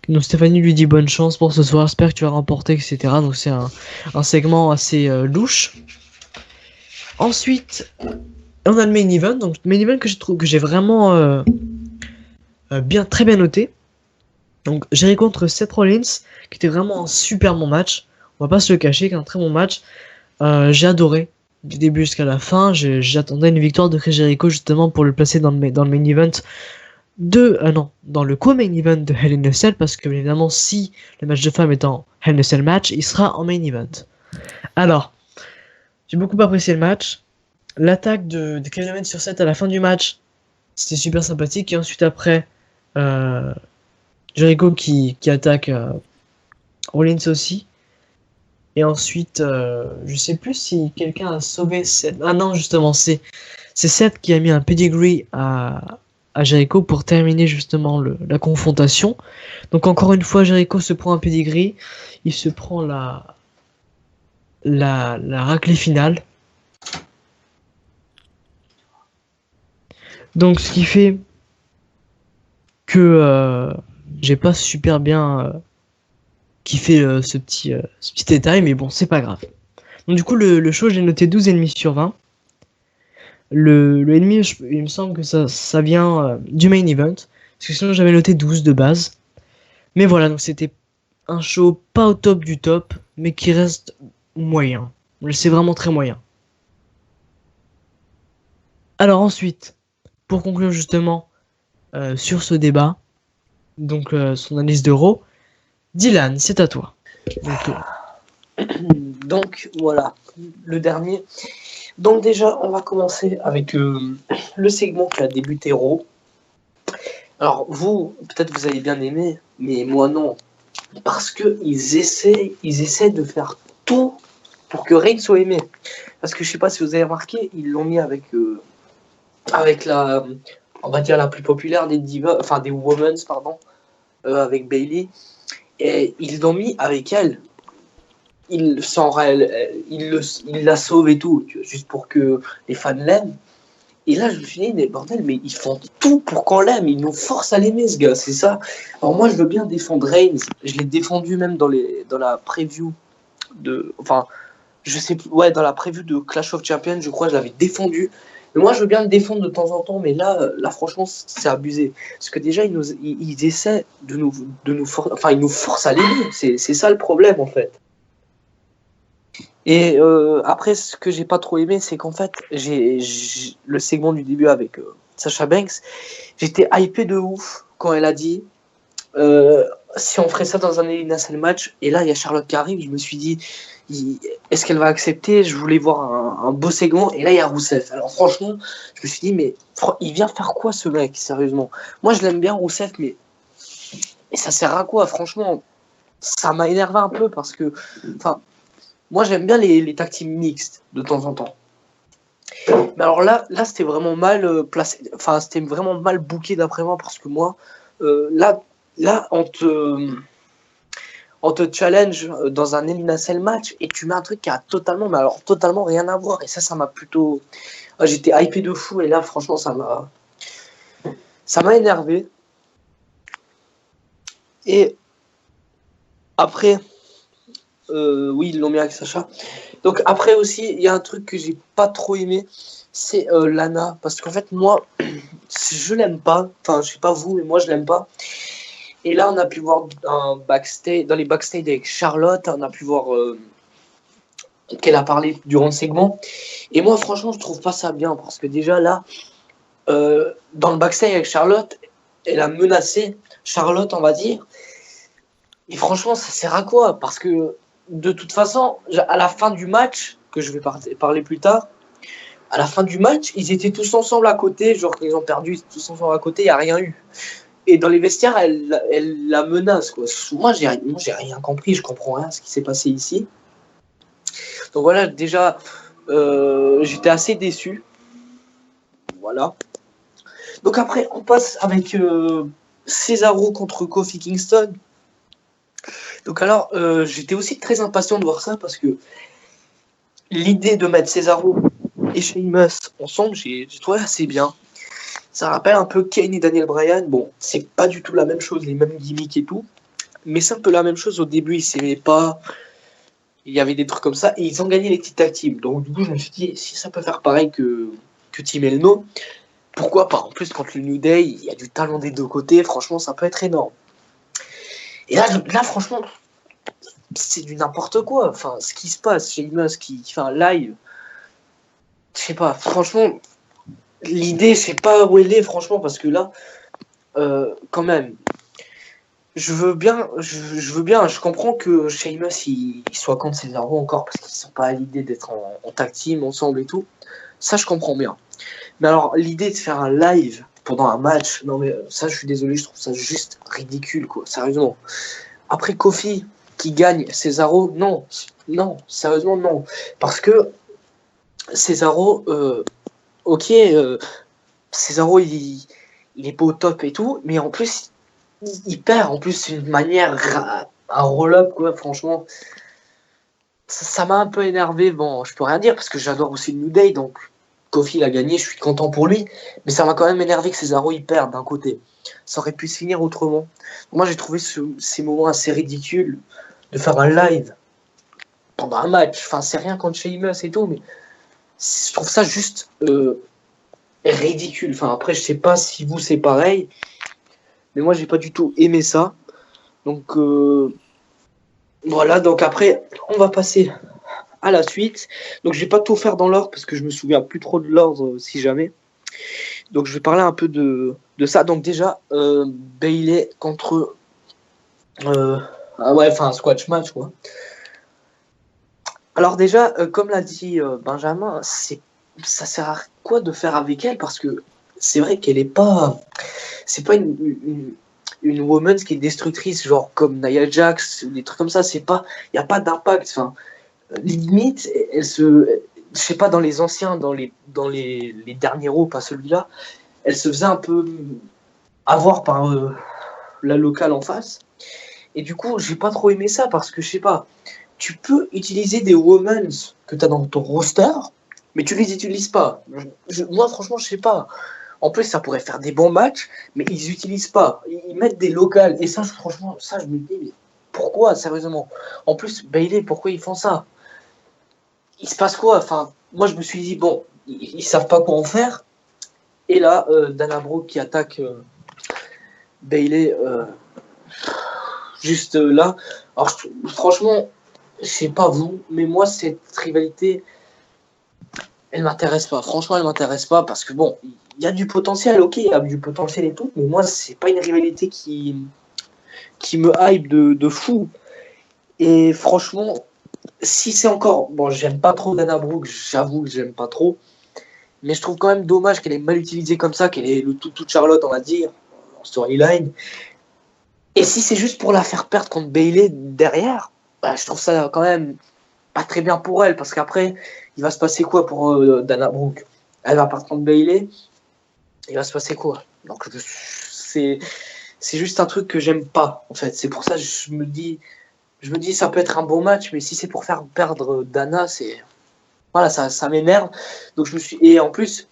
Donc Stéphanie lui dit bonne chance pour ce soir, j'espère que tu vas remporter, etc. Donc c'est un segment assez louche. Ensuite, on a le main event. Donc main event que j'ai vraiment très bien noté. Donc Jericho contre Seth Rollins, qui était vraiment un super bon match. On va pas se le cacher, qu'un très bon match. J'ai adoré du début jusqu'à la fin. J'attendais une victoire de Chris Jericho justement pour le placer dans le main event dans le co-main event de Hell in a Cell, parce que évidemment si le match de femme est en Hell in a Cell match, il sera en main event. Alors, j'ai beaucoup apprécié le match. L'attaque de Kevin Owens sur 7 à la fin du match, c'était super sympathique. Et ensuite après, Jericho qui attaque Rollins aussi. Et ensuite, je sais plus si quelqu'un a sauvé Seth. Ah non, justement, c'est Seth qui a mis un pedigree à Jericho pour terminer justement la confrontation. Donc encore une fois, Jericho se prend un pedigree. Il se prend la raclée finale. Donc ce qui fait que j'ai pas super bien kiffé ce petit détail, mais bon, c'est pas grave. Donc du coup, le show, j'ai noté 12,5 sur 20. Le ennemi, il me semble que ça vient du main event, parce que sinon j'avais noté 12 de base. Mais voilà, donc c'était un show pas au top du top, mais qui reste moyen. C'est vraiment très moyen. Alors ensuite, pour conclure justement sur ce débat, donc son analyse de Raw, Dylan, c'est à toi. Donc voilà, le dernier. Donc déjà, on va commencer avec le segment qui a débuté Raw. Alors vous, peut-être vous avez bien aimé, mais moi non. Parce qu'ils essaient de faire tout pour que Reigns soit aimé. Parce que je sais pas si vous avez remarqué, ils l'ont mis avec la, on va dire la plus populaire des divas, enfin des women's, pardon, avec Bayley. Et ils l'ont mis avec elle. Il la sauve et tout, juste pour que les fans l'aiment. Et là, je me suis dit, mais bordel, mais ils font tout pour qu'on l'aime. Ils nous forcent à l'aimer, ce gars, c'est ça. Alors moi, je veux bien défendre Reigns. Je l'ai défendu même dans la preview de... Enfin, je sais plus... Ouais, dans la preview de Clash of Champions, je crois, je l'avais défendu. Mais moi, je veux bien le défendre de temps en temps. Mais là franchement, c'est abusé. Parce que déjà, ils essaient de nous forcer... Enfin, ils nous forcent à l'aimer. C'est ça le problème, en fait. Et après, ce que j'ai pas trop aimé, c'est qu'en fait, j'ai le segment du début avec Sasha Banks, j'étais hypé de ouf quand elle a dit si on ferait ça dans un Hell in a Cell match, et là il y a Charlotte qui arrive, je me suis dit est-ce qu'elle va accepter? Je voulais voir un beau segment, et là il y a Rousseff. Alors franchement, je me suis dit mais il vient faire quoi ce mec, sérieusement? Moi je l'aime bien Rousseff, mais ça sert à quoi? Franchement, ça m'a énervé un peu parce que, enfin, moi, j'aime bien les tag teams mixtes de temps en temps. Mais alors là c'était vraiment mal placé. Enfin, c'était vraiment mal booké d'après moi parce que moi, là, on te challenge dans un Hell in a Cell match et tu mets un truc qui a totalement rien à voir. Et ça m'a plutôt. J'étais hypé de fou et là, franchement, ça m'a énervé. Et après. Oui, ils l'ont mis avec Sacha. Donc après aussi, il y a un truc que j'ai pas trop aimé, c'est Lana. Parce qu'en fait, moi, je l'aime pas. Enfin, je sais pas vous, mais moi, je l'aime pas. Et là, on a pu voir dans les backstage avec Charlotte, on a pu voir qu'elle a parlé durant le segment. Et moi, franchement, je trouve pas ça bien. Parce que déjà, là, dans le backstage avec Charlotte, elle a menacé Charlotte, on va dire. Et franchement, ça sert à quoi? Parce que de toute façon, à la fin du match, que je vais parler plus tard, à la fin du match, ils étaient tous ensemble à côté, genre ils ont perdu, ils étaient tous ensemble à côté, il n'y a rien eu. Et dans les vestiaires, elle la menace, quoi. Moi, j'ai rien compris, je comprends rien à ce qui s'est passé ici. Donc voilà, déjà, j'étais assez déçu. Voilà. Donc après, on passe avec Cesaro contre Kofi Kingston. Donc alors, j'étais aussi très impatient de voir ça parce que l'idée de mettre Cesaro et Sheamus ensemble, j'ai trouvé assez bien. Ça rappelle un peu Kane et Daniel Bryan. Bon, c'est pas du tout la même chose, les mêmes gimmicks et tout. Mais c'est un peu la même chose. Au début, ils s'aimaient pas. Il y avait des trucs comme ça. Et ils ont gagné les petites tag teams. Donc du coup, je me suis dit, si ça peut faire pareil que Team Elno, pourquoi pas? En plus, contre le New Day, il y a du talent des deux côtés. Franchement, ça peut être énorme. Et là franchement, c'est du n'importe quoi. Enfin, ce qui se passe, Sheamus qui fait un live. Je sais pas, franchement, l'idée, je sais pas où elle est, franchement, parce que là, quand même, je veux bien, je comprends que Sheamus il soit contre Cesaro encore parce qu'ils sont pas à l'idée d'être en tag team ensemble et tout. Ça, je comprends bien. Mais alors, l'idée de faire un live pendant un match, non mais ça, je suis désolé, je trouve ça juste ridicule, quoi, sérieusement. Après Kofi qui gagne Cesaro, non, sérieusement, non. Parce que Cesaro, ok, Cesaro, il est pas au top et tout, mais en plus, il perd. En plus, c'est une manière, un roll-up, quoi, franchement. Ça m'a un peu énervé. Bon, je peux rien dire parce que j'adore aussi le New Day, donc Kofi l'a gagné, je suis content pour lui, mais ça m'a quand même énervé que Cesaro il perde d'un côté. Ça aurait pu se finir autrement. Moi, j'ai trouvé ces moments assez ridicules de faire un live pendant un match. Enfin, c'est rien contre Sheamus et tout, mais je trouve ça juste ridicule. Enfin, après, je sais pas si vous c'est pareil, mais moi, j'ai pas du tout aimé ça. Donc, voilà. Donc après, on va passer à la suite. Donc, je vais pas tout faire dans l'ordre parce que je me souviens plus trop de l'ordre si jamais. Donc, je vais parler un peu de ça. Donc, déjà, Bayley contre. Un squash match, quoi. Alors, déjà, comme l'a dit Benjamin, ça sert à quoi de faire avec elle? Parce que c'est vrai qu'elle est pas. C'est pas une woman qui est destructrice, genre comme Nia Jax ou des trucs comme ça. Il n'y a pas d'impact. Enfin, limite, elle se. Je sais pas, dans les anciens, dans les derniers Raw, pas celui-là, elle se faisait un peu avoir par la locale en face. Et du coup, j'ai pas trop aimé ça parce que je sais pas, tu peux utiliser des women que tu as dans ton roster, mais tu les utilises pas. Moi, franchement, je sais pas. En plus, ça pourrait faire des bons matchs, mais ils utilisent pas. Ils mettent des locales. Et ça, franchement, ça, je me dis, mais pourquoi, sérieusement? En plus, Bayley, pourquoi ils font ça? Il se passe quoi? Enfin, moi, je me suis dit, bon, ils savent pas quoi en faire. Et là, Dana Brooke qui attaque Bayley juste là. Alors, franchement, je sais pas vous, mais moi, cette rivalité, elle m'intéresse pas. Franchement, elle m'intéresse pas parce que bon, il y a du potentiel, ok, il y a du potentiel et tout, mais moi, c'est pas une rivalité qui me hype de fou. Et franchement, si c'est encore. Bon, j'aime pas trop Dana Brooke, j'avoue que j'aime pas trop. Mais je trouve quand même dommage qu'elle ait mal utilisé comme ça, qu'elle ait le tout de Charlotte, on va dire, en storyline. Et si c'est juste pour la faire perdre contre Bayley derrière, bah, je trouve ça quand même pas très bien pour elle, parce qu'après, il va se passer quoi pour Dana Brooke? Elle va perdre contre Bayley, il va se passer quoi? Donc c'est juste un truc que j'aime pas, en fait. C'est pour ça que je me dis ça peut être un bon match, mais si c'est pour faire perdre Dana, c'est voilà, ça m'énerve. Donc et en plus,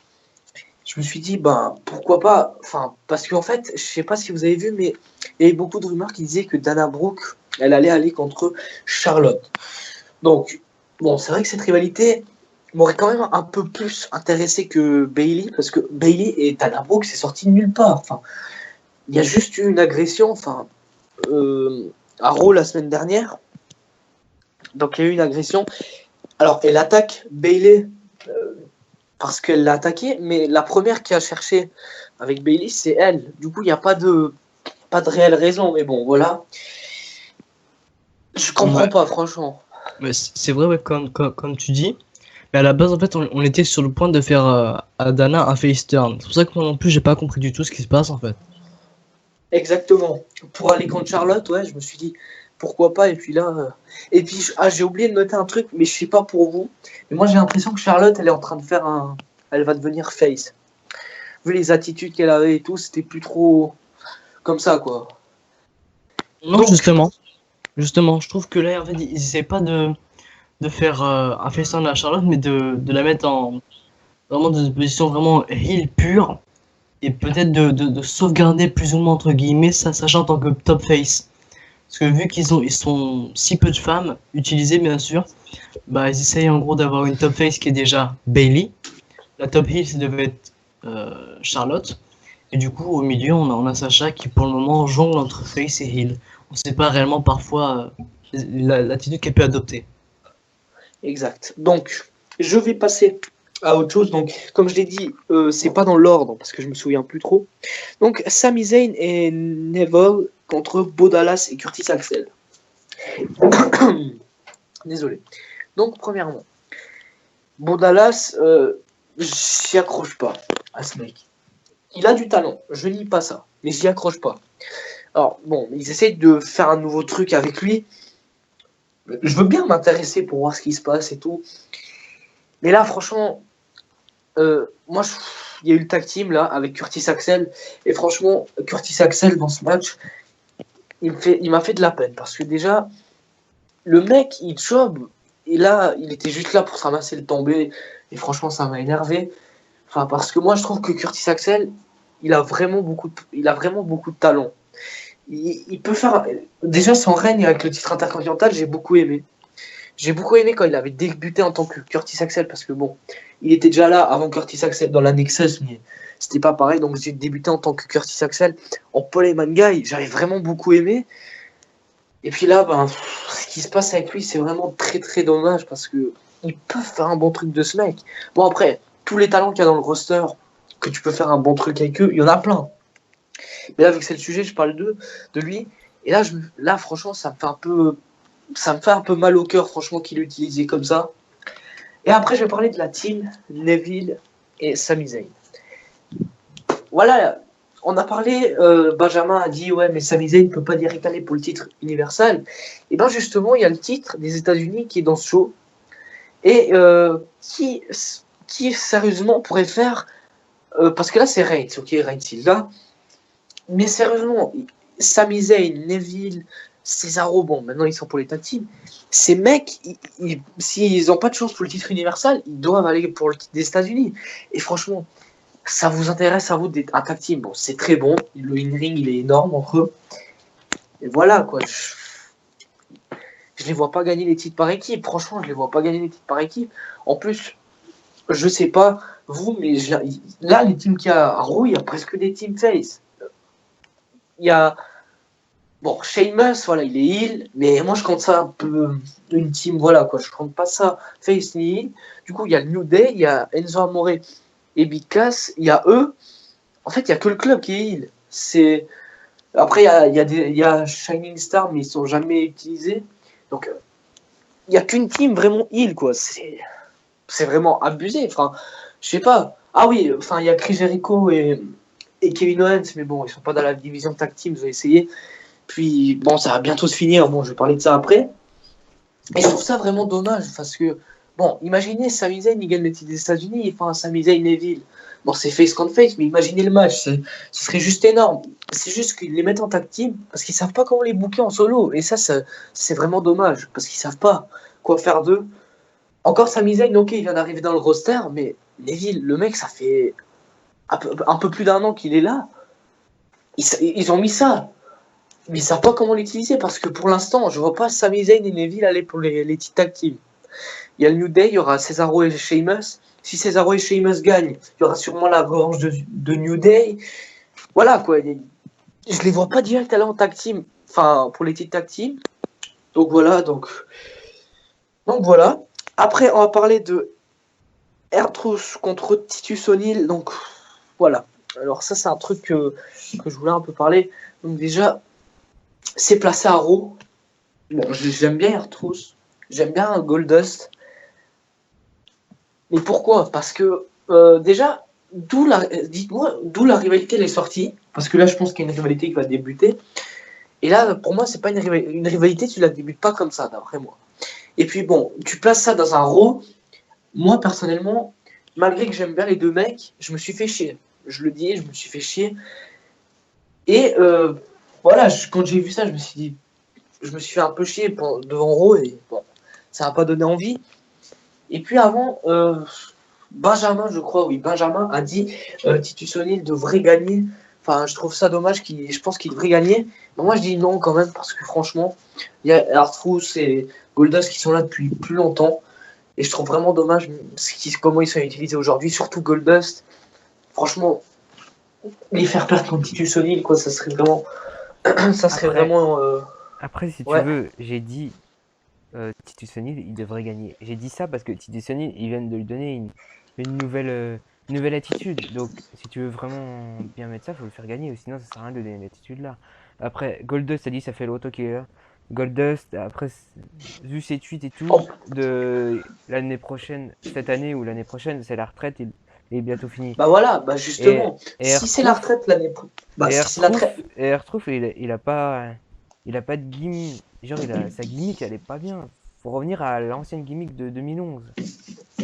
je me suis dit, ben, pourquoi pas, enfin, parce qu'en fait, je sais pas si vous avez vu, mais il y avait beaucoup de rumeurs qui disaient que Dana Brooke, elle allait aller contre Charlotte. Donc, bon, c'est vrai que cette rivalité m'aurait quand même un peu plus intéressé que Bayley, parce que Bayley et Dana Brooke, c'est sorti de nulle part. Enfin, il y a juste eu une agression, enfin, à Raw la semaine dernière. Donc, il y a eu une agression. Alors, elle attaque Bayley parce qu'elle l'a attaqué, mais la première qui a cherché avec Bayley, c'est elle. Du coup, il n'y a pas de réelle raison, mais bon, voilà. Je comprends pas, franchement. Mais c'est vrai, ouais, comme tu dis. Mais à la base, en fait, on était sur le point de faire à Dana un face turn. C'est pour ça que moi non plus, j'ai pas compris du tout ce qui se passe, en fait. Exactement. Pour aller contre Charlotte, ouais, je me suis dit pourquoi pas. Et puis là, et puis j'ai oublié de noter un truc, mais je sais pas pour vous. Mais moi, j'ai l'impression que Charlotte, elle est en train de faire elle va devenir face. Vu les attitudes qu'elle avait et tout, c'était plus trop comme ça, quoi. Non, Donc, justement. Justement, je trouve que là, en fait, ils essaient pas de faire un festin de la Charlotte, mais de la mettre en vraiment dans une position vraiment heel pure et peut-être de sauvegarder plus ou moins entre guillemets sa sachant en tant que top face. Parce que vu ils sont si peu de femmes utilisées bien sûr, bah ils essayent en gros d'avoir une top face qui est déjà Bailey. La top heel ça devait être Charlotte. Et du coup au milieu on a Sacha qui pour le moment jongle entre face et heel. On sait pas réellement parfois l'attitude qu'elle peut adopter. Exact. Donc, je vais passer à autre chose. Donc, comme je l'ai dit, c'est pas dans l'ordre parce que je me souviens plus trop. Donc, Sami Zayn et Neville contre Bo Dallas et Curtis Axel. Désolé. Donc, premièrement, Bo Dallas, j'y accroche pas à ce mec. Il a du talent, je nie pas ça, mais j'y accroche pas. Alors, bon, ils essayent de faire un nouveau truc avec lui. Je veux bien m'intéresser pour voir ce qui se passe et tout. Mais là, franchement, moi, il y a eu le tag team là avec Curtis Axel. Et franchement, Curtis Axel dans ce match, il m'a fait de la peine. Parce que déjà, le mec, il job. Et là, il était juste là pour se ramasser le tombé. Et franchement, ça m'a énervé. Enfin, parce que moi, je trouve que Curtis Axel, il a vraiment beaucoup de talent. Il peut faire. Déjà, son règne avec le titre intercontinental, j'ai beaucoup aimé. J'ai beaucoup aimé quand il avait débuté en tant que Curtis Axel, parce que bon, il était déjà là avant Curtis Axel dans la Nexus, mais c'était pas pareil. Donc j'ai débuté en tant que Curtis Axel en Paul Heyman Guy. J'avais vraiment beaucoup aimé. Et puis là, ben, ce qui se passe avec lui, c'est vraiment très très dommage parce que ils peuvent faire un bon truc de ce mec. Bon, après, tous les talents qu'il y a dans le roster, que tu peux faire un bon truc avec eux, il y en a plein. Mais là, vu que c'est le sujet, je parle de lui. Et là, là, franchement, ça me fait un peu mal au cœur, franchement, qu'il l'utilisait comme ça. Et après, je vais parler de la team Neville et Sami Zayn. Voilà, on a parlé, Benjamin a dit, ouais, mais Sami Zayn ne peut pas direct aller pour le titre universal. Et bien, justement, il y a le titre des États-Unis qui est dans ce show. Et qui sérieusement, pourrait faire. Parce que là, c'est Reigns, ok, Reigns, il là. Mais sérieusement, Sami Zayn, Neville, Cesaro, bon, maintenant ils sont pour les tag teams. Ces mecs, s'ils n'ont pas de chance pour le titre universal, ils doivent aller pour le titre des États-Unis. Et franchement, ça vous intéresse à vous d'être un tag team. Bon, c'est très bon. Le in-ring, il est énorme entre eux. Et voilà, quoi. Je les vois pas gagner les titres par équipe. Franchement, je les vois pas gagner les titres par équipe. En plus, je sais pas vous, mais là, les teams qu'il y a à Raw, il y a presque des teams face. Il y a. Bon, Sheamus, voilà, il est heel, mais moi je compte ça un peu une team, voilà quoi, je compte pas ça face ni heel. Du coup, il y a le New Day, il y a Enzo Amore et Big Cass, il y a eux. En fait, il y a que le club qui est heel. Après, il y a Shining Star, mais ils sont jamais utilisés. Donc, il y a qu'une team vraiment heel, quoi. C'est vraiment abusé. Enfin, je sais pas. Ah oui, enfin, il y a Chris Jericho et Kevin Owens, mais bon, ils sont pas dans la division tag team, ils ont essayé. Puis, bon, ça va bientôt se finir. Bon, je vais parler de ça après. Et je trouve ça vraiment dommage parce que, bon, imaginez Sami Zayn, il gagne le titre des États-Unis, enfin, Sami Zayn Neville. Bon, c'est face contre face, mais imaginez le match, ce serait juste énorme. C'est juste qu'ils les mettent en tag team parce qu'ils savent pas comment les booker en solo. Et ça c'est vraiment dommage parce qu'ils savent pas quoi faire d'eux. Encore Sami Zayn, ok, il vient d'arriver dans le roster, mais Neville, le mec, ça fait un peu plus d'un an qu'il est là. Ils ont mis ça. Mais ils savent pas comment l'utiliser parce que pour l'instant, je vois pas Sami Zayn et Neville aller pour les titres tag team. Il y a le New Day, il y aura Cesaro et Sheamus. Si Cesaro et Sheamus gagnent, il y aura sûrement la revanche de New Day. Voilà quoi. Je les vois pas direct aller en tag team. Enfin, pour les titres tag team. Donc voilà, donc voilà. Après, on va parler de R-Truth contre Titus O'Neil. Donc voilà. Alors ça, c'est un truc que je voulais un peu parler. Donc déjà, c'est placé à Raw. Bon, j'aime bien R-Truth. J'aime bien Goldust. Mais pourquoi? Parce que déjà, dites-moi d'où la rivalité est sortie. Parce que là, je pense qu'il y a une rivalité qui va débuter. Et là, pour moi, c'est pas une rivalité, tu la débutes pas comme ça, d'après moi. Et puis bon, tu places ça dans un Raw. Moi, personnellement, malgré que j'aime bien les deux mecs, je me suis fait chier. Je le dis, je me suis fait chier. Et voilà, quand j'ai vu ça, je me suis dit, je me suis fait un peu chier devant Raw et bon, ça n'a pas donné envie. Et puis avant, Benjamin, je crois, oui, Benjamin a dit Titus O'Neil devrait gagner. Enfin, je trouve ça dommage, je pense qu'il devrait gagner. Mais moi, je dis non quand même, parce que franchement, il y a R-Truth et Goldust qui sont là depuis plus longtemps. Et je trouve vraiment dommage comment ils sont utilisés aujourd'hui, surtout Goldust. Franchement, les faire perdre contre Titus O'Neil, quoi, ça serait vraiment. ça serait Après- vraiment. Après, si tu Ouais. veux, j'ai dit Titus O'Neil, il devrait gagner. J'ai dit ça parce que Titus O'Neil, ils viennent de lui donner une nouvelle attitude. Donc, si tu veux vraiment bien mettre ça, faut le faire gagner. Ou sinon, ça sert à rien de donner l'attitude là. Après, Goldust a dit ça fait longtemps qu'il est là. Goldust, après, vu ses tweets et tout, Oh. de l'année prochaine, cette année ou l'année prochaine, c'est la retraite, il est bientôt fini. Bah voilà, bah justement. Et si c'est la retraite l'année prochaine. Bah, si c'est la retraite. Et R-Truth, il a pas de gimmick. Genre, sa gimmick, elle est pas bien. Faut revenir à l'ancienne gimmick de 2011.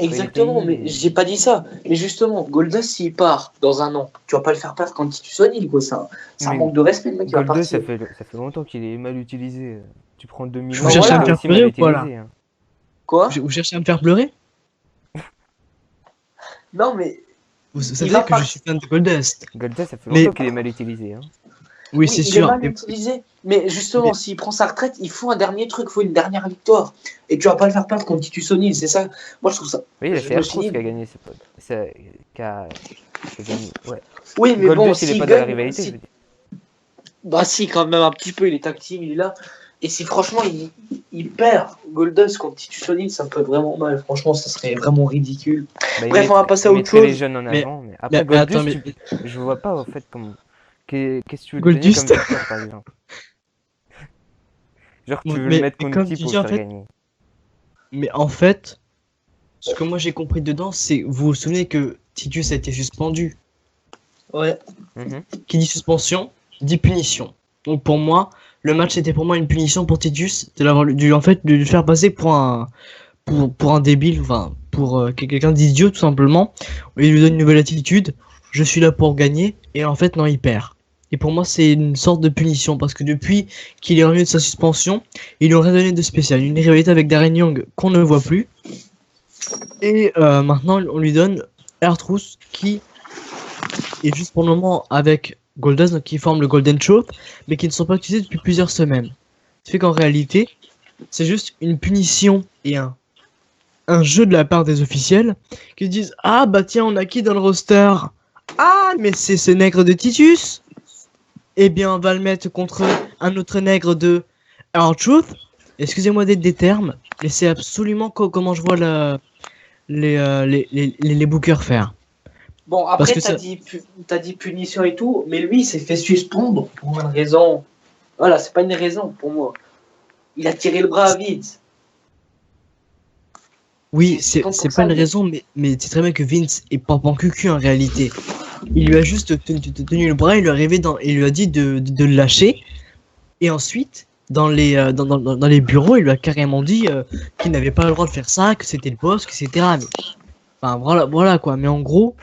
Exactement, mais j'ai pas dit ça. Mais justement, Goldust, s'il part dans un an, tu vas pas le faire perdre quand Titus O'Neil, quoi. C'est un Mais manque de respect, le mec, il va Goldust, partir. ça fait longtemps qu'il est mal utilisé. Tu prends 2011, Vous cherchez à me il est faire aussi pleurer mal ou quoi, là utilisé. Hein. Quoi? Vous cherchez à me faire pleurer? Non, mais Vous savez va que je suis fan de Goldust. Goldust, ça fait Mais- longtemps qu'il est mal utilisé. Hein. Oui, c'est il est sûr. mal Mais utilisé. Mais justement, Mais- s'il prend sa retraite, il faut un dernier truc, il faut une dernière victoire. Et tu vas pas le faire perdre contre Titus O'Neil, c'est ça. Moi, je trouve ça. Oui, il a Je fait me suis R-Truth dit- qui a gagné ses potes. Qui a gagné. Ouais. Oui, mais bon, Goldust, il est s'il pas dans la gagne, rivalité. si- je veux dire. Bah si, quand même un petit peu, il est tag team, il est là. Et si franchement il perd Goldust contre Titus O'Neil, ça me fait vraiment mal. Franchement, ça serait vraiment ridicule. Bah, il Bref, on va passer à il autre mettrait les chose. jeunes en Mais- avant. Mais après, mais attends, Goldust, mais je vois pas en fait comment. Qu'est-ce que tu veux lui donner Goldust. comme victoire par exemple? Genre, tu veux Mais- le mettre mais contre comme qui tu pour dis, le en faire fait, gagner? Mais en fait, ce que moi j'ai compris dedans, c'est vous vous souvenez que Titus a été suspendu. Ouais. Mhm. Qui dit suspension dit punition. Donc pour moi, le match était pour moi une punition pour Titus en fait de le faire passer pour un débile, enfin pour quelqu'un d'idiot tout simplement. Il lui donne une nouvelle attitude. Je suis là pour gagner et en fait non, il perd. Et pour moi, c'est une sorte de punition parce que depuis qu'il est revenu de sa suspension, il aurait donné de spécial. Une rivalité avec Darren Young qu'on ne voit plus. Et maintenant, on lui donne R-Truth qui est juste pour le moment avec Goldust, donc qui forment le Golden Show, mais qui ne sont pas utilisés depuis plusieurs semaines. Ce qui fait qu'en réalité, c'est juste une punition et un jeu de la part des officiels qui disent ah bah tiens, on a qui dans le roster? Ah, mais c'est ce nègre de Titus. Eh bien, on va le mettre contre un autre nègre de R-Truth. Excusez-moi d'être des termes, mais c'est absolument comment je vois les bookers faire. Bon, Parce après, que ça- t'as dit punition et tout, mais lui, il s'est fait suspendre pour une raison. Voilà, c'est pas une raison pour moi. Il a tiré le bras vite. Oui, C'est c'est pas c'est pour pas ça, une mais- raison, mais c'est très bien que Vince est pas en cucu en réalité. Il lui a juste tenu le bras, il lui a dit de le lâcher. Et ensuite, dans les bureaux, il lui a carrément dit qu'il n'avait pas le droit de faire ça, que c'était le boss, etc. Mais, enfin, voilà quoi. Mais en gros,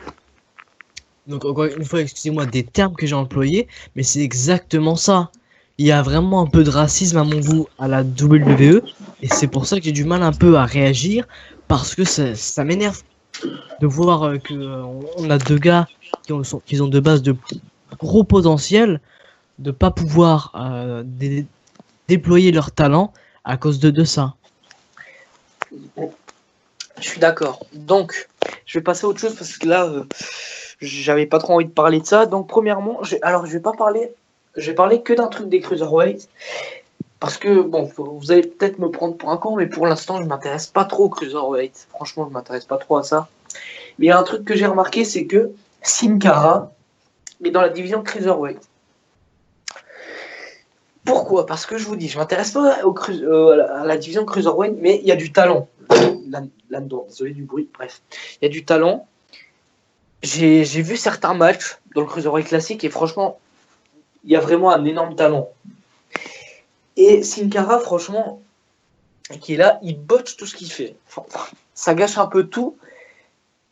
donc encore une fois, excusez-moi des termes que j'ai employés, mais c'est exactement ça. Il y a vraiment un peu de racisme à mon goût à la WWE, et c'est pour ça que j'ai du mal un peu à réagir, parce que ça m'énerve de voir que on a deux gars qui ont de base de gros potentiel, de pas pouvoir déployer leur talent à cause de ça. Je suis d'accord. Donc, je vais passer à autre chose parce que là, j'avais pas trop envie de parler de ça. Donc, premièrement, je vais parler que d'un truc des Cruiserweight. Parce que, bon, vous allez peut-être me prendre pour un con, mais pour l'instant, je m'intéresse pas trop aux Cruiserweight. Franchement, je m'intéresse pas trop à ça. Mais il y a un truc que j'ai remarqué, c'est que Sin Cara est dans la division Cruiserweight. Pourquoi? Parce que je vous dis, je m'intéresse pas à la division Cruiserweight, mais il y a du talent. Là-dedans, désolé du bruit, bref. Il y a du talent. J'ai vu certains matchs dans le Cruiserweight classique et franchement, il y a vraiment un énorme talent. Et Sin Cara, franchement, qui est là, il botche tout ce qu'il fait. Enfin, ça gâche un peu tout.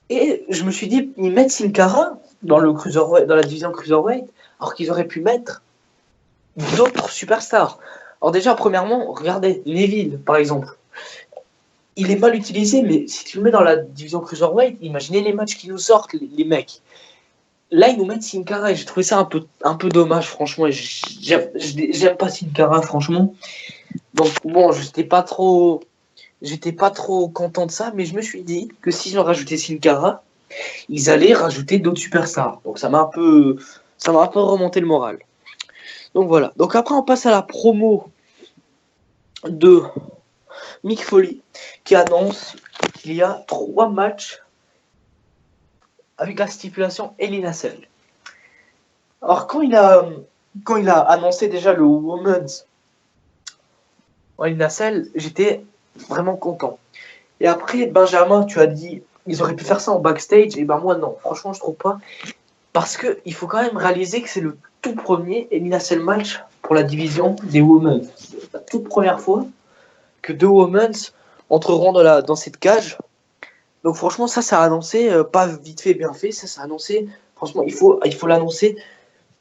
Et je me suis dit, ils mettent Sin Cara dans la division Cruiserweight, alors qu'ils auraient pu mettre d'autres superstars. Alors déjà, premièrement, regardez, Neville, par exemple. Il est mal utilisé, mais si tu le mets dans la division Cruiserweight, imaginez les matchs qui nous sortent, les mecs. Là, ils nous mettent Sin Cara et j'ai trouvé ça un peu dommage, franchement. Et j'aime pas Sin Cara, franchement. Donc, bon, j'étais pas trop content de ça, mais je me suis dit que s'ils ont rajouté Sin Cara, ils allaient rajouter d'autres superstars. Donc, ça m'a un peu remonté le moral. Donc, voilà. Donc, après, on passe à la promo de Mick Foley qui annonce qu'il y a 3 matchs avec la stipulation Hell in a Cell. Alors quand il a annoncé déjà le Women's Hell in a Cell, j'étais vraiment content. Et après, Benjamin, tu as dit ils auraient pu faire ça en backstage, et ben moi non, franchement je trouve pas. Parce que il faut quand même réaliser que c'est le tout premier Hell in a Cell match pour la division des Women. C'est la toute première fois que 2 Women's entreront dans cette cage. Donc franchement, ça a annoncé, pas vite fait, bien fait, ça a annoncé, franchement, il faut l'annoncer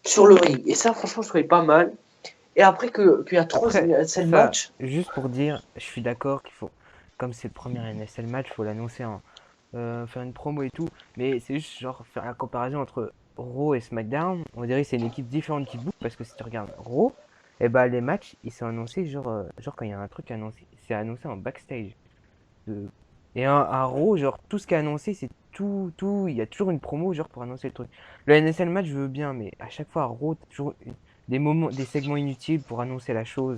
sur le ring. Et ça, franchement, je trouvais pas mal. Et après qu'il y a 3 Après, NSL ça, matchs, juste pour dire, je suis d'accord qu'il faut, comme c'est le premier NSL match, il faut l'annoncer, faire une promo et tout. Mais c'est juste genre faire la comparaison entre Raw et SmackDown. On dirait que c'est une équipe différente qui book parce que si tu regardes Raw, et bah les matchs ils sont annoncés genre quand il y a un truc annoncé, c'est annoncé en backstage. De- Et un Raw, genre tout ce qui est annoncé, c'est tout. Il y a toujours une promo genre pour annoncer le truc. Le NSL match, je veux bien, mais à chaque fois à Raw, t'as toujours des moments, des segments inutiles pour annoncer la chose.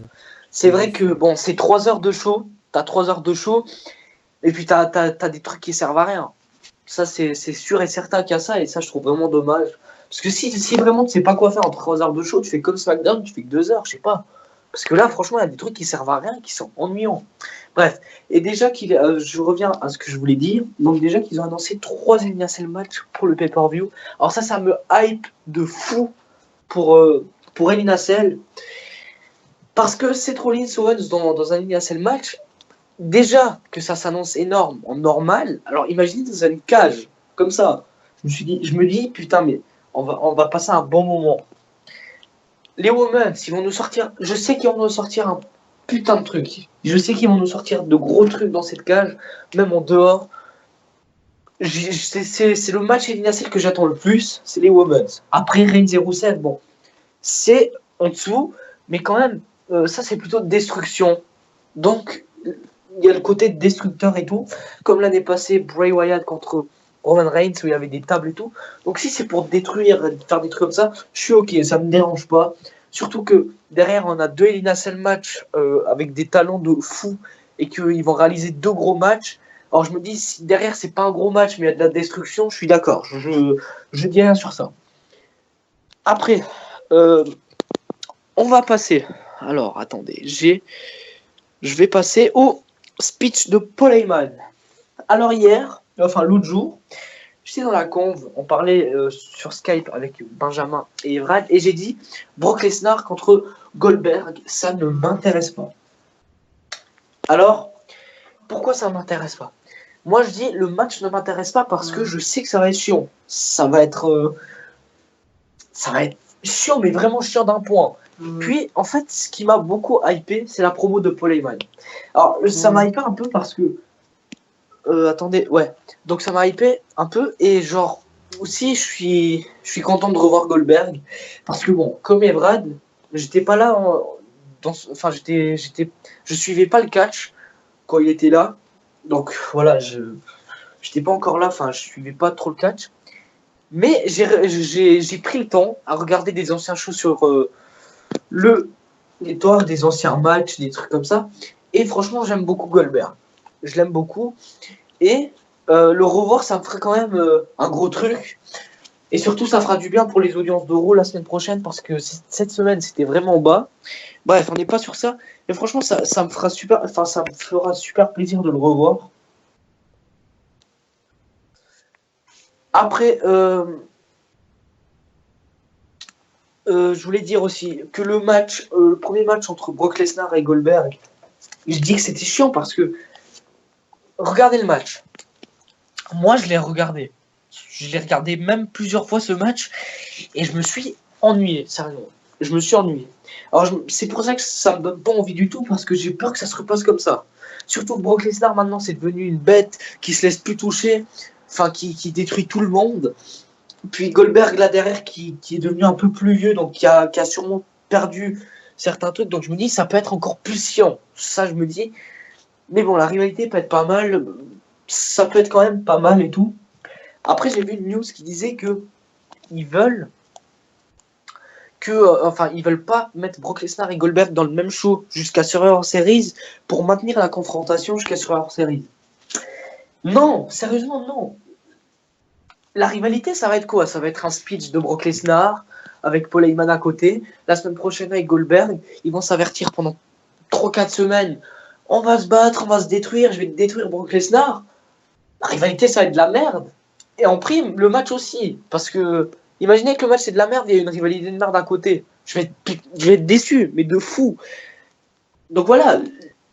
c'est C'est vrai juste. que bon, c'est 3 heures de show, t'as 3 heures de show, et puis t'as des trucs qui servent à rien. Ça, c'est sûr et certain qu'il y a ça, et ça, je trouve vraiment dommage. Parce que si vraiment tu sais pas quoi faire en 3 heures de show, tu fais comme SmackDown, tu fais que 2 heures, je sais pas. Parce que là, franchement, il y a des trucs qui servent à rien, qui sont ennuyants. Bref, et déjà je reviens à ce que je voulais dire. Donc déjà qu'ils ont annoncé 3 NSL matchs pour le pay-per-view. Alors ça me hype de fou pour Hell in a Cell. Parce que Seth Rollins Owens dans un Hell in a Cell match, déjà que ça s'annonce énorme en normal. Alors imaginez dans une cage comme ça. Je me dis putain mais on va passer un bon moment. Les Women, ils vont nous sortir. Je sais qu'ils vont nous sortir un putain de truc. Je sais qu'ils vont nous sortir de gros trucs dans cette cage, même en dehors. C'est le match éliminatoire que j'attends le plus, c'est les Women. Après Reigns et Rusev, bon, c'est en dessous, mais quand même, ça c'est plutôt de destruction. Donc, il y a le côté destructeur et tout, comme l'année passée, Bray Wyatt contre Roman Reigns, où il y avait des tables et tout. Donc si c'est pour détruire, faire des trucs comme ça, je suis ok, ça me dérange pas. Surtout que derrière, on a 2 Hell in a Cell matchs avec des talents de fou et qu'ils vont réaliser 2 gros matchs. Alors je me dis, si derrière, c'est pas un gros match, mais il y a de la destruction, je suis d'accord. Je dis rien sur ça. Après, on va passer. Alors, attendez, je vais passer au speech de Paul Heyman. Alors hier, enfin l'autre jour, j'étais dans la conve, on parlait sur Skype avec Benjamin et Evrad, et j'ai dit Brock Lesnar contre Goldberg, ça ne m'intéresse pas. Alors, pourquoi ça ne m'intéresse pas? Moi je dis le match ne m'intéresse pas parce que je sais que ça va être chiant. Ça va être chiant, mais vraiment chiant d'un point. Puis, en fait, ce qui m'a beaucoup hypé, c'est la promo de Paul Heyman. Alors, ça m'a hypé un peu parce que attendez, ouais. Donc ça m'a hypé un peu et genre aussi je suis content de revoir Goldberg parce que bon, comme Evrad, j'étais pas là enfin je suivais pas le catch quand il était là. Donc voilà, j'étais pas encore là, enfin je suivais pas trop le catch. Mais j'ai pris le temps à regarder des anciens shows sur l'histoire des anciens matchs, des trucs comme ça. Et franchement, j'aime beaucoup Goldberg. Je l'aime beaucoup. Et le revoir, ça me ferait quand même un gros truc. Et surtout, ça fera du bien pour les audiences d'Euro la semaine prochaine parce que cette semaine, c'était vraiment bas. Bref, on n'est pas sur ça. Mais franchement, ça me fera super, enfin, ça me fera super plaisir de le revoir. Après, je voulais dire aussi que le premier match entre Brock Lesnar et Goldberg, je dis que c'était chiant parce que regardez le match. Moi, je l'ai regardé. Je l'ai regardé même plusieurs fois ce match et je me suis ennuyé, sérieusement. je me suis ennuyé. Alors c'est pour ça que ça me donne pas envie du tout, parce que j'ai peur que ça se repasse comme ça. Surtout que Brock Lesnar maintenant c'est devenu une bête qui se laisse plus toucher, enfin qui détruit tout le monde. Puis Goldberg là derrière qui est devenu un peu plus vieux, donc qui a sûrement perdu certains trucs, donc je me dis ça peut être encore plus chiant. Ça je me dis, mais bon la rivalité peut être pas mal, ça peut être quand même pas mal et tout. Après j'ai vu une news qui disait que ils veulent ils veulent pas mettre Brock Lesnar et Goldberg dans le même show jusqu'à Survivor Series pour maintenir la confrontation jusqu'à Survivor Series. Non, sérieusement non. La rivalité, ça va être quoi? Ça va être un speech de Brock Lesnar avec Paul Heyman à côté. La semaine prochaine avec Goldberg, ils vont s'avertir pendant 3-4 semaines. On va se battre, on va se détruire, je vais détruire Brock Lesnar. La rivalité, ça va être de la merde. Et en prime, le match aussi. Parce que, imaginez que le match c'est de la merde, il y a une rivalité de merde à côté. Je vais être déçu, mais de fou. Donc voilà,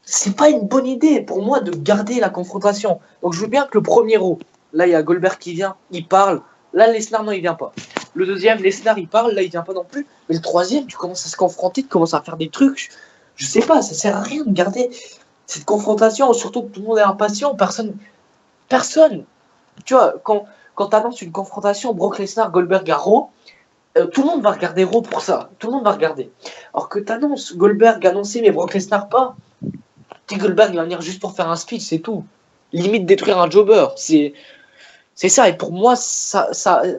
c'est pas une bonne idée pour moi de garder la confrontation. Donc je veux bien que le premier Raw, là il y a Goldberg qui vient, il parle. Là Lesnar non il vient pas. Le deuxième Lesnar il parle, là il vient pas non plus. Mais le troisième tu commences à se confronter, tu commences à faire des trucs. Je sais pas, ça sert à rien de garder cette confrontation. Surtout que tout le monde est impatient. Personne. Tu vois quand t'annonces une confrontation Brock Lesnar Goldberg à Raw, tout le monde va regarder Raw pour ça. Tout le monde va regarder. Alors que t'annonces Goldberg annoncé mais Brock Lesnar pas. Goldberg il va venir juste pour faire un speech, c'est tout. Limite détruire un jobber, c'est ça. Et pour moi,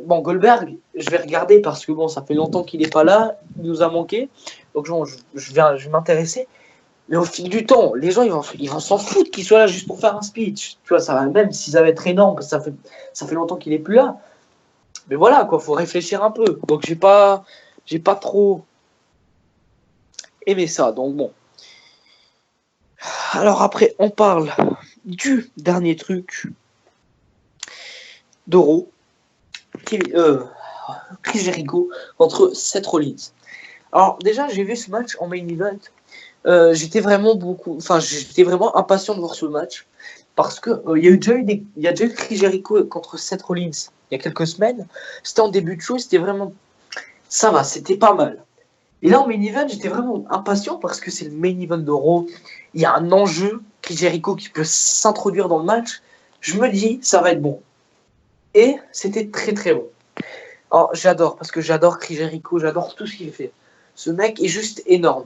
bon, Goldberg, je vais regarder parce que bon, ça fait longtemps qu'il n'est pas là, il nous a manqué, donc je vais m'intéresser. Mais au fil du temps, les gens ils vont s'en foutre qu'il soit là juste pour faire un speech. Tu vois, ça va même si ça va être énorme, parce que ça fait longtemps qu'il n'est plus là. Mais voilà, quoi, faut réfléchir un peu. Donc j'ai pas trop aimé ça. Donc bon. Alors après, on parle du dernier truc d'Euro. Chris Jericho contre Seth Rollins. Alors déjà, j'ai vu ce match en main event. J'étais vraiment impatient de voir ce match parce que il y a déjà eu Chris Jericho contre Seth Rollins il y a quelques semaines. C'était en début de show, c'était vraiment ça va, c'était pas mal. Et là en main event, j'étais vraiment impatient parce que c'est le main event d'Euro. Il y a un enjeu, Chris Jericho qui peut s'introduire dans le match. Je me dis, ça va être bon. Et c'était très très bon. Alors j'adore, parce que j'adore Chris Jericho, j'adore tout ce qu'il fait. Ce mec est juste énorme.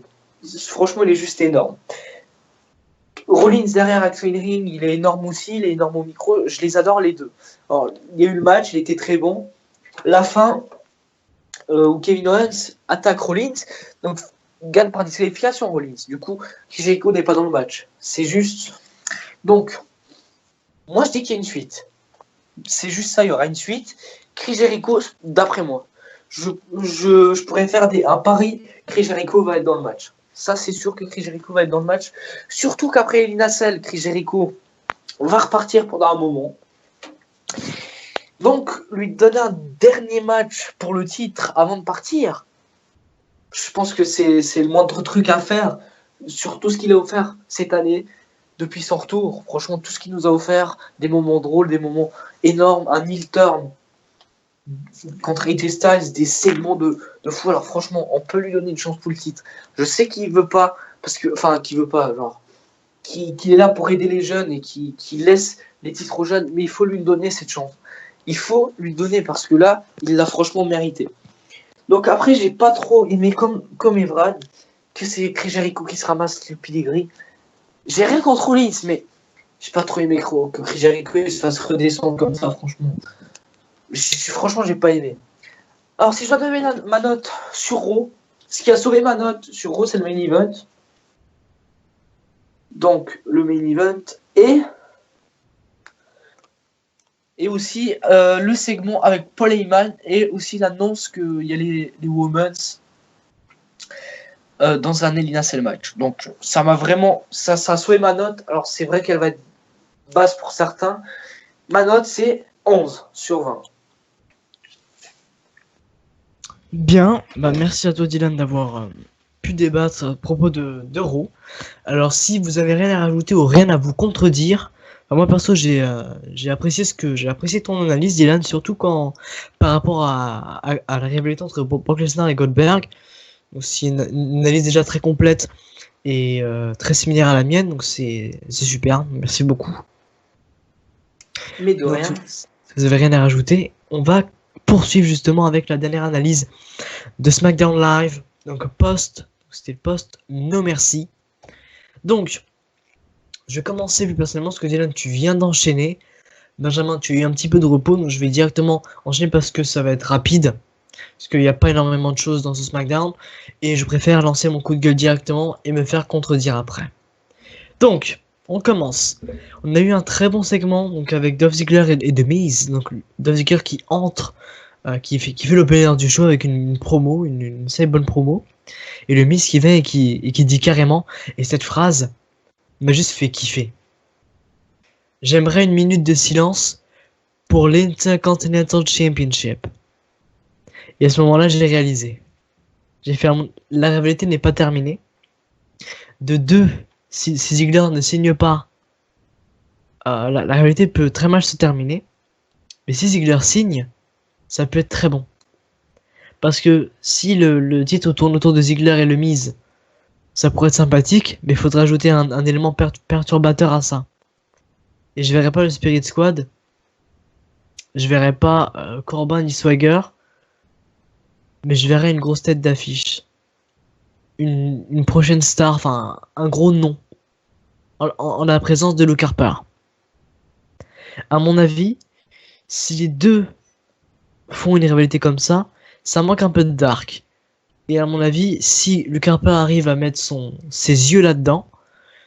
Franchement, il est juste énorme. Rollins derrière Axel Ring, il est énorme aussi, il est énorme au micro. Je les adore les deux. Alors, il y a eu le match, il était très bon. La fin, où Kevin Owens attaque Rollins, donc gagne par disqualification Rollins. Du coup, Jericho n'est pas dans le match. C'est juste. Donc, moi je dis qu'il y a une suite. C'est juste ça, il y aura une suite. Chris Jericho, d'après moi, je pourrais faire un pari. Chris Jericho va être dans le match. Ça, c'est sûr que Chris Jericho va être dans le match. Surtout qu'après Hell in a Cell, Chris Jericho va repartir pendant un moment. Donc, lui donner un dernier match pour le titre avant de partir, je pense que c'est le moindre truc à faire. Sur tout ce qu'il a offert cette année, depuis son retour. Franchement, tout ce qu'il nous a offert, des moments drôles, des moments énormes, un heel turn contre AJ Styles, des segments de fou. Alors franchement, on peut lui donner une chance pour le titre. Je sais qu'il veut pas, qu'il est là pour aider les jeunes et qu'il laisse les titres aux jeunes, mais il faut lui donner cette chance. Il faut lui donner parce que là, il l'a franchement mérité. Donc après, j'ai pas trop aimé comme Evrad, que c'est Chris Jericho qui se ramasse le pedigree. J'ai rien contre Rollins, mais j'ai pas trop aimé que Chris Jericho se fasse redescendre comme ça, franchement. Franchement, j'ai pas aimé. Alors, si je dois donner ma note sur Raw, ce qui a sauvé ma note sur Raw, c'est le main event. Donc, le main event et aussi le segment avec Paul Heyman et aussi l'annonce qu'il y a les Women's dans un Hell in a Cell match. Donc, ça m'a vraiment... Ça a sauvé ma note. Alors, c'est vrai qu'elle va être basse pour certains. Ma note, c'est 11 sur 20. Bien, merci à toi Dylan d'avoir pu débattre à propos d'Euro. Alors si vous avez rien à rajouter ou rien à vous contredire, moi perso j'ai apprécié ton analyse Dylan, surtout quand par rapport à la rivalité entre Brock Lesnar et Goldberg. aussi une analyse déjà très complète et très similaire à la mienne, donc c'est super, merci beaucoup. Mais de Donc, rien. si vous avez rien à rajouter, on va poursuivre justement avec la dernière analyse de SmackDown Live, donc c'était le post No Merci. Donc, je vais commencer plus personnellement parce que Dylan, tu viens d'enchaîner. Benjamin, tu as eu un petit peu de repos, donc je vais directement enchaîner parce que ça va être rapide. Parce qu'il n'y a pas énormément de choses dans ce SmackDown. Et je préfère lancer mon coup de gueule directement et me faire contredire après. Donc, on commence. On a eu un très bon segment donc avec Dolph Ziggler et The Miz. Donc Dolph Ziggler qui entre, qui fait l'opener du show avec une promo, une assez bonne promo. Et le Miz qui vient et qui dit carrément, et cette phrase m'a juste fait kiffer. J'aimerais une minute de silence pour l'Intercontinental Championship. Et à ce moment-là, j'ai réalisé. La rivalité n'est pas terminée. De deux, si Ziggler ne signe pas, la rivalité peut très mal se terminer. Mais si Ziggler signe, ça peut être très bon. Parce que si le titre tourne autour de Ziggler et le Miz, ça pourrait être sympathique, mais il faudrait ajouter un élément perturbateur à ça. Et je verrais pas le Spirit Squad. Je verrais pas Corbin ni Swagger. Mais je verrais une grosse tête d'affiche. Une prochaine star, enfin un gros nom. En la présence de Luke Harper. À mon avis, si les deux font une rivalité comme ça manque un peu de dark. Et à mon avis, si Luke Harper arrive à mettre ses yeux là-dedans,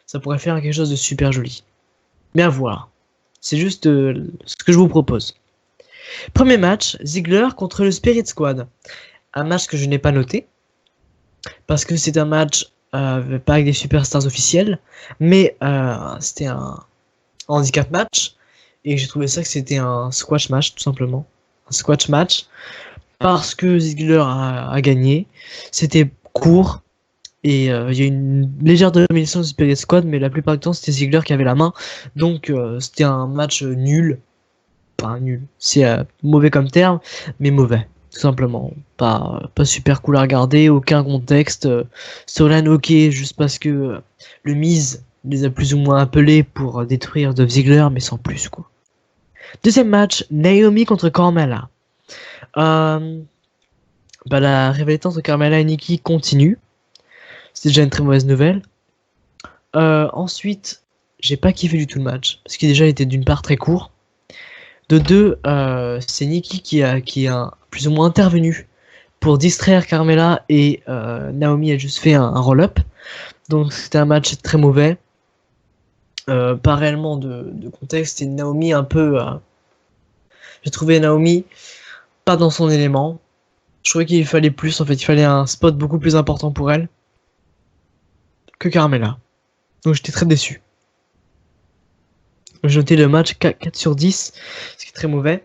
ça pourrait faire quelque chose de super joli. Mais à voir. C'est juste ce que je vous propose. Premier match, Ziggler contre le Spirit Squad. Un match que je n'ai pas noté. Parce que c'est un match pas avec des superstars officiels. Mais c'était un handicap match. Et j'ai trouvé ça que c'était un squash match, tout simplement. Un squash match. Parce que Ziggler a gagné. C'était court. Et il y a une légère domination du Spirit Squad, mais la plupart du temps c'était Ziggler qui avait la main. Donc c'était un match nul. Enfin nul, c'est mauvais comme terme, mais mauvais, tout simplement. Pas super cool à regarder, aucun contexte. Storyline ok, juste parce que le Miz les a plus ou moins appelés pour détruire Dolph Ziggler, mais sans plus quoi. Deuxième match, Naomi contre Carmella. La rivalité entre Carmella et Nikki continue. C'est déjà une très mauvaise nouvelle. Ensuite, j'ai pas kiffé du tout le match. Parce qu'il déjà était d'une part très court. De deux, c'est Nikki qui a plus ou moins intervenu pour distraire Carmella et Naomi a juste fait un roll-up. Donc c'était un match très mauvais. Pas réellement de contexte. Et Naomi un peu... J'ai trouvé Naomi pas dans son élément. Je trouvais qu'il fallait plus. En fait, il fallait un spot beaucoup plus important pour elle que Carmella. Donc j'étais très déçu. J'ai noté le match 4 sur 10, ce qui est très mauvais.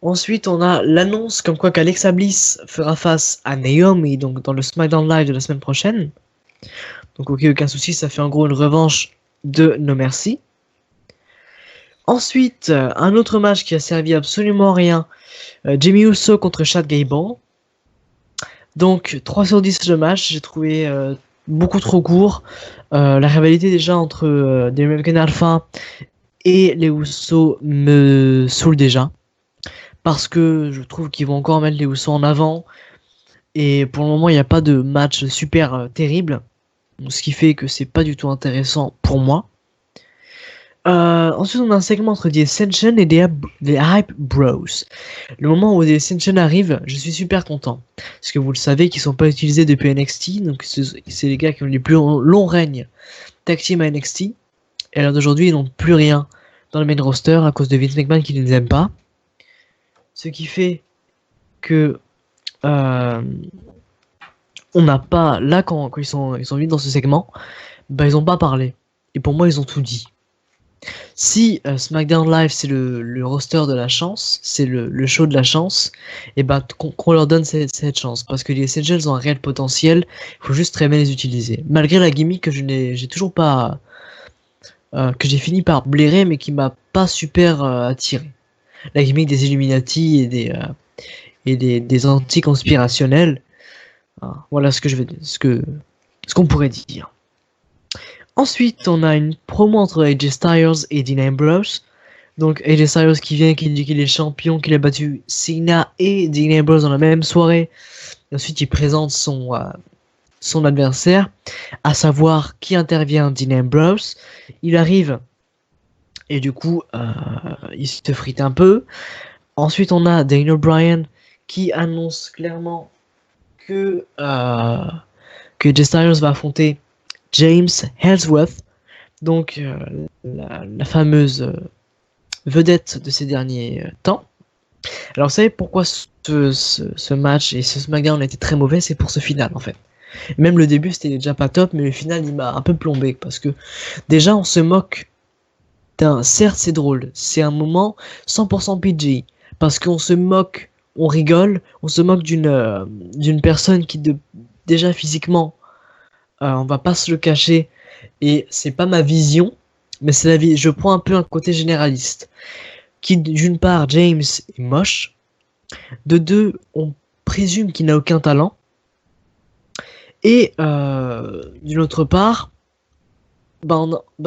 Ensuite, on a l'annonce comme quoi qu'Alexa Bliss fera face à Naomi, donc dans le SmackDown Live de la semaine prochaine. Donc ok, aucun souci, ça fait en gros une revanche de No Mercy. Ensuite, un autre match qui a servi absolument à rien. Jimmy Uso contre Chad Gable. Donc 3 sur 10 le match, j'ai trouvé beaucoup trop court. La rivalité déjà entre The American Alpha et les Usos me saoule déjà. Parce que je trouve qu'ils vont encore mettre les Usos en avant. Et pour le moment, il n'y a pas de match super terrible. Ce qui fait que c'est pas du tout intéressant pour moi. Ensuite, on a un segment entre The Ascension et les Hype Bros. Le moment où The Ascension arrive, je suis super content. Parce que vous le savez, qu'ils sont pas utilisés depuis NXT. Donc c'est les gars qui ont les plus longs règnes tag team à NXT. Et à l'heure d'aujourd'hui, ils n'ont plus rien dans le main roster à cause de Vince McMahon qui ne les aime pas. Ce qui fait que on n'a pas là quand ils sont venus dans ce segment, ils n'ont pas parlé. Et pour moi, ils ont tout dit. Si SmackDown Live c'est le roster de la chance, c'est le show de la chance, et qu'on leur donne cette chance, parce que les Essentials ont un réel potentiel, il faut juste très bien les utiliser. Malgré la gimmick que j'ai toujours pas, que j'ai fini par blairer, mais qui m'a pas super attiré. La gimmick des Illuminati et des anti-conspirationnels, Voilà ce que je vais dire, ce qu'on pourrait dire. Ensuite, on a une promo entre AJ Styles et Dean Ambrose. Donc AJ Styles qui vient, qui dit qu'il est champion, qu'il a battu Cena et Dean Ambrose dans la même soirée. Et ensuite, il présente son adversaire, à savoir qui intervient, Dean Ambrose. Il arrive et du coup, il se frite un peu. Ensuite, on a Daniel Bryan qui annonce clairement que AJ Styles va affronter James Ellsworth, donc la fameuse vedette de ces derniers temps. Alors vous savez pourquoi ce match et ce SmackDown a été très mauvais? C'est pour ce final en fait. Même le début c'était déjà pas top, mais le final il m'a un peu plombé parce que déjà on se moque certes c'est drôle, c'est un moment 100% PG parce qu'on se moque, on rigole, on se moque d'une personne qui déjà physiquement, on va pas se le cacher, et c'est pas ma vision, mais c'est la vie. Je prends un peu un côté généraliste. Qui d'une part, James est moche. De deux, on présume qu'il n'a aucun talent. Et d'une autre part,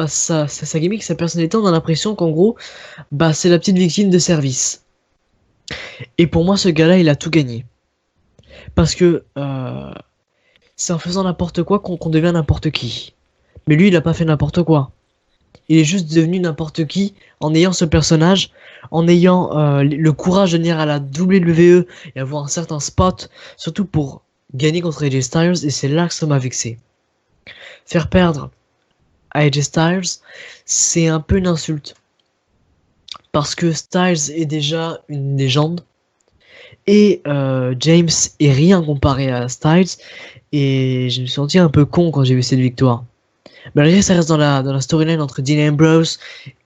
sa gimmick, sa personnalité, on a l'impression qu'en gros, c'est la petite victime de service. Et pour moi, ce gars-là, il a tout gagné. Parce que c'est en faisant n'importe quoi qu'on devient n'importe qui. Mais lui, il a pas fait n'importe quoi. Il est juste devenu n'importe qui en ayant ce personnage, en ayant le courage de venir à la WWE et avoir un certain spot, surtout pour gagner contre AJ Styles, et c'est là que ça m'a vexé. Faire perdre à AJ Styles, c'est un peu une insulte. Parce que Styles est déjà une légende, et James est rien comparé à Styles, et je me suis senti un peu con quand j'ai vu cette victoire. Malgré que ça reste dans la storyline entre Dean Ambrose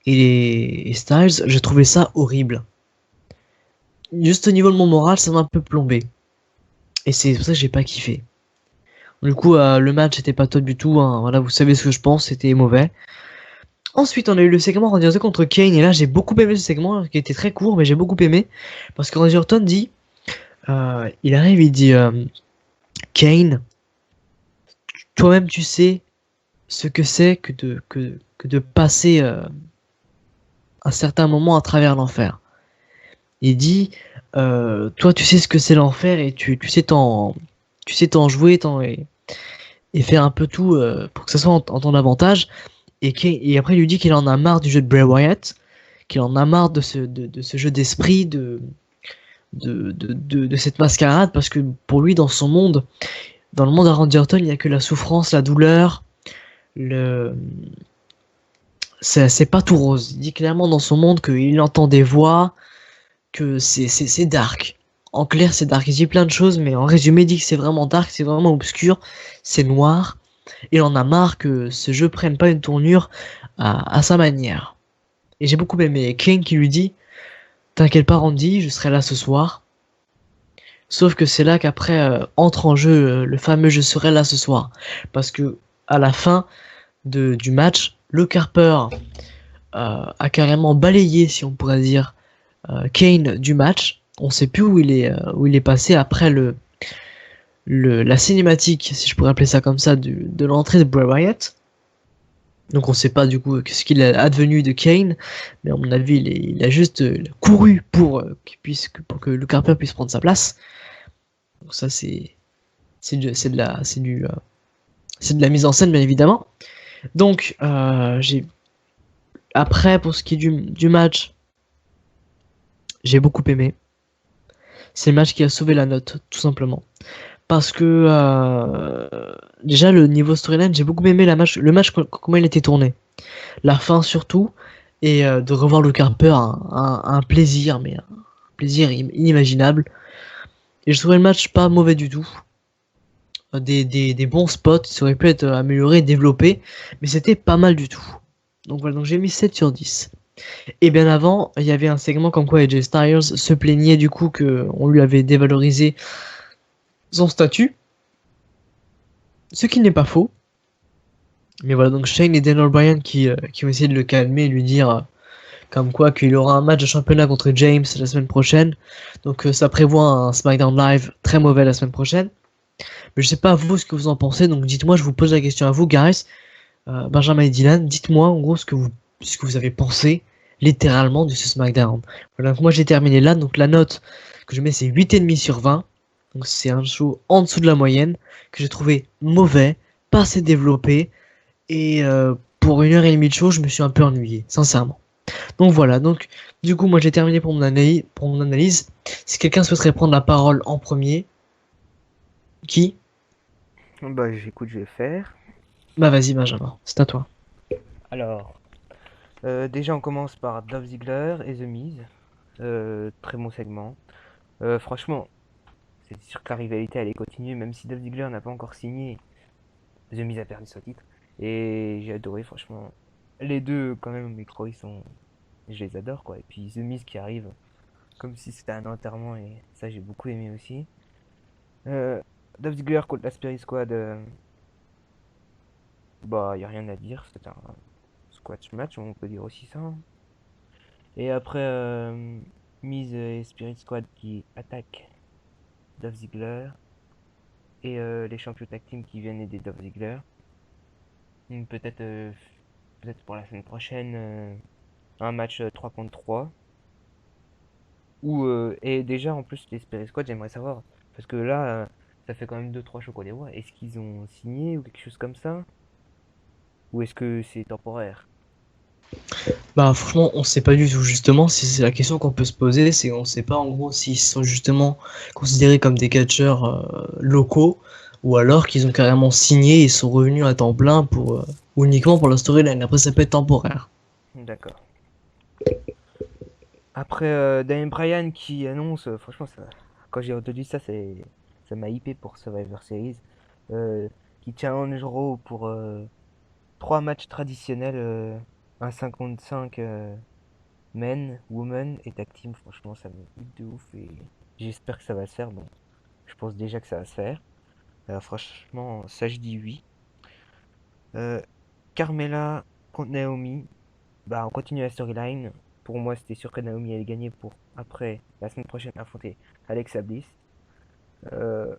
et Styles, je trouvais ça horrible. Juste au niveau de mon moral, ça m'a un peu plombé. Et c'est pour ça que j'ai pas kiffé. Du coup, le match était pas top du tout. Hein. Voilà, vous savez ce que je pense, c'était mauvais. Ensuite, on a eu le segment Randy Orton contre Kane. Et là, j'ai beaucoup aimé ce segment, qui était très court, mais j'ai beaucoup aimé. Parce que Randy Orton dit... il arrive, il dit... Kane, toi-même tu sais... ce que c'est que de passer un certain moment à travers l'enfer. Il dit, toi tu sais ce que c'est l'enfer et tu sais t'en jouer et faire un peu tout pour que ça soit en ton avantage. Et après il lui dit qu'il en a marre du jeu de Bray Wyatt, qu'il en a marre de ce jeu d'esprit, de cette mascarade, parce que pour lui dans le monde de Randy Orton, il n'y a que la souffrance, la douleur. C'est pas tout rose. Il dit clairement dans son monde qu'il entend des voix, que c'est dark. En clair, c'est dark. Il dit plein de choses, mais en résumé, il dit que c'est vraiment dark, c'est vraiment obscur, c'est noir. Il en a marre que ce jeu prenne pas une tournure à sa manière. Et j'ai beaucoup aimé Kane qui lui dit, t'inquiète pas Randy, je serai là ce soir. Sauf que c'est là qu'après entre en jeu le fameux je serai là ce soir. Parce que à la fin du match, Luke Harper a carrément balayé, si on pourrait dire, Kane du match. On sait plus où il est passé après la cinématique, si je pourrais appeler ça comme ça, de l'entrée de Bray Wyatt. Donc on sait pas du coup ce qu'il est advenu de Kane, mais à mon avis il a juste couru pour que Luke Harper puisse prendre sa place. Donc ça c'est de la mise en scène bien évidemment. Donc après pour ce qui est du match, j'ai beaucoup aimé. C'est le match qui a sauvé la note tout simplement. Parce que déjà le niveau storyline, j'ai beaucoup aimé le match comment il était tourné. La fin surtout, et de revoir Luke Harper, un plaisir, mais un plaisir inimaginable. Et je trouvais le match pas mauvais du tout. Des bons spots, ça aurait pu être amélioré, développé, mais c'était pas mal du tout. Donc voilà, donc j'ai mis 7 sur 10. Et bien avant, il y avait un segment comme quoi AJ Styles se plaignait du coup qu'on lui avait dévalorisé son statut, ce qui n'est pas faux. Mais voilà, donc Shane et Daniel Bryan qui ont essayé de le calmer et lui dire comme quoi qu'il aura un match de championnat contre James la semaine prochaine. Donc ça prévoit un SmackDown Live très mauvais la semaine prochaine. Mais je sais pas vous ce que vous en pensez, donc dites-moi, je vous pose la question à vous, Gareth, Benjamin et Dylan, dites-moi en gros ce que vous avez pensé littéralement de ce SmackDown. Voilà, donc moi j'ai terminé là, donc la note que je mets c'est 8,5 sur 20. Donc c'est un show en dessous de la moyenne, que j'ai trouvé mauvais, pas assez développé, et pour 1h30 de show, je me suis un peu ennuyé, sincèrement. Donc voilà, donc du coup moi j'ai terminé pour mon analyse. Si quelqu'un souhaiterait prendre la parole en premier, qui? Bah, j'écoute, je vais faire. Bah vas-y Benjamin, c'est à toi. Alors, déjà, on commence par Dolph Ziggler et The Miz. Très bon segment. Franchement, c'est sûr que la rivalité allait continuer, même si Dolph Ziggler n'a pas encore signé. The Miz a perdu son titre. Et j'ai adoré, franchement. Les deux, quand même, mes croix, je les adore, quoi. Et puis The Miz qui arrive comme si c'était un enterrement, et ça, j'ai beaucoup aimé aussi. Euh, Dolph Ziggler contre la Spirit Squad, bah, y a rien à dire. C'est un squash match, on peut dire aussi ça, hein. Et après, Miz et Spirit Squad qui attaquent Dolph Ziggler. Et les champions tag team qui viennent aider Dolph Ziggler. Peut-être peut-être pour la semaine prochaine, un match 3 contre 3. Et déjà, en plus, les Spirit Squad, j'aimerais savoir. Parce que là, ça fait quand même 2-3 shows qu'on les voit. Est-ce qu'ils ont signé ou quelque chose comme ça? Ou est-ce que c'est temporaire? Bah franchement on sait pas du tout justement, si c'est la question qu'on peut se poser, c'est on sait pas en gros s'ils sont justement considérés comme des catcheurs locaux, ou alors qu'ils ont carrément signé et sont revenus à temps plein pour uniquement pour la storyline. Après ça peut être temporaire. D'accord. Après, Daniel Bryan qui annonce, franchement, quand j'ai entendu ça, ça m'a hypé pour Survivor Series. Qui challenge Raw pour 3 matchs traditionnels, un 55 men, women et tag team. Franchement, ça me hype de ouf et j'espère que ça va se faire. Bon, je pense déjà que ça va se faire. Franchement, ça je dis oui. Euh, Carmella contre Naomi. Bah, on continue la storyline. Pour moi, c'était sûr que Naomi allait gagner pour après la semaine prochaine affronter Alexa Bliss. Euh,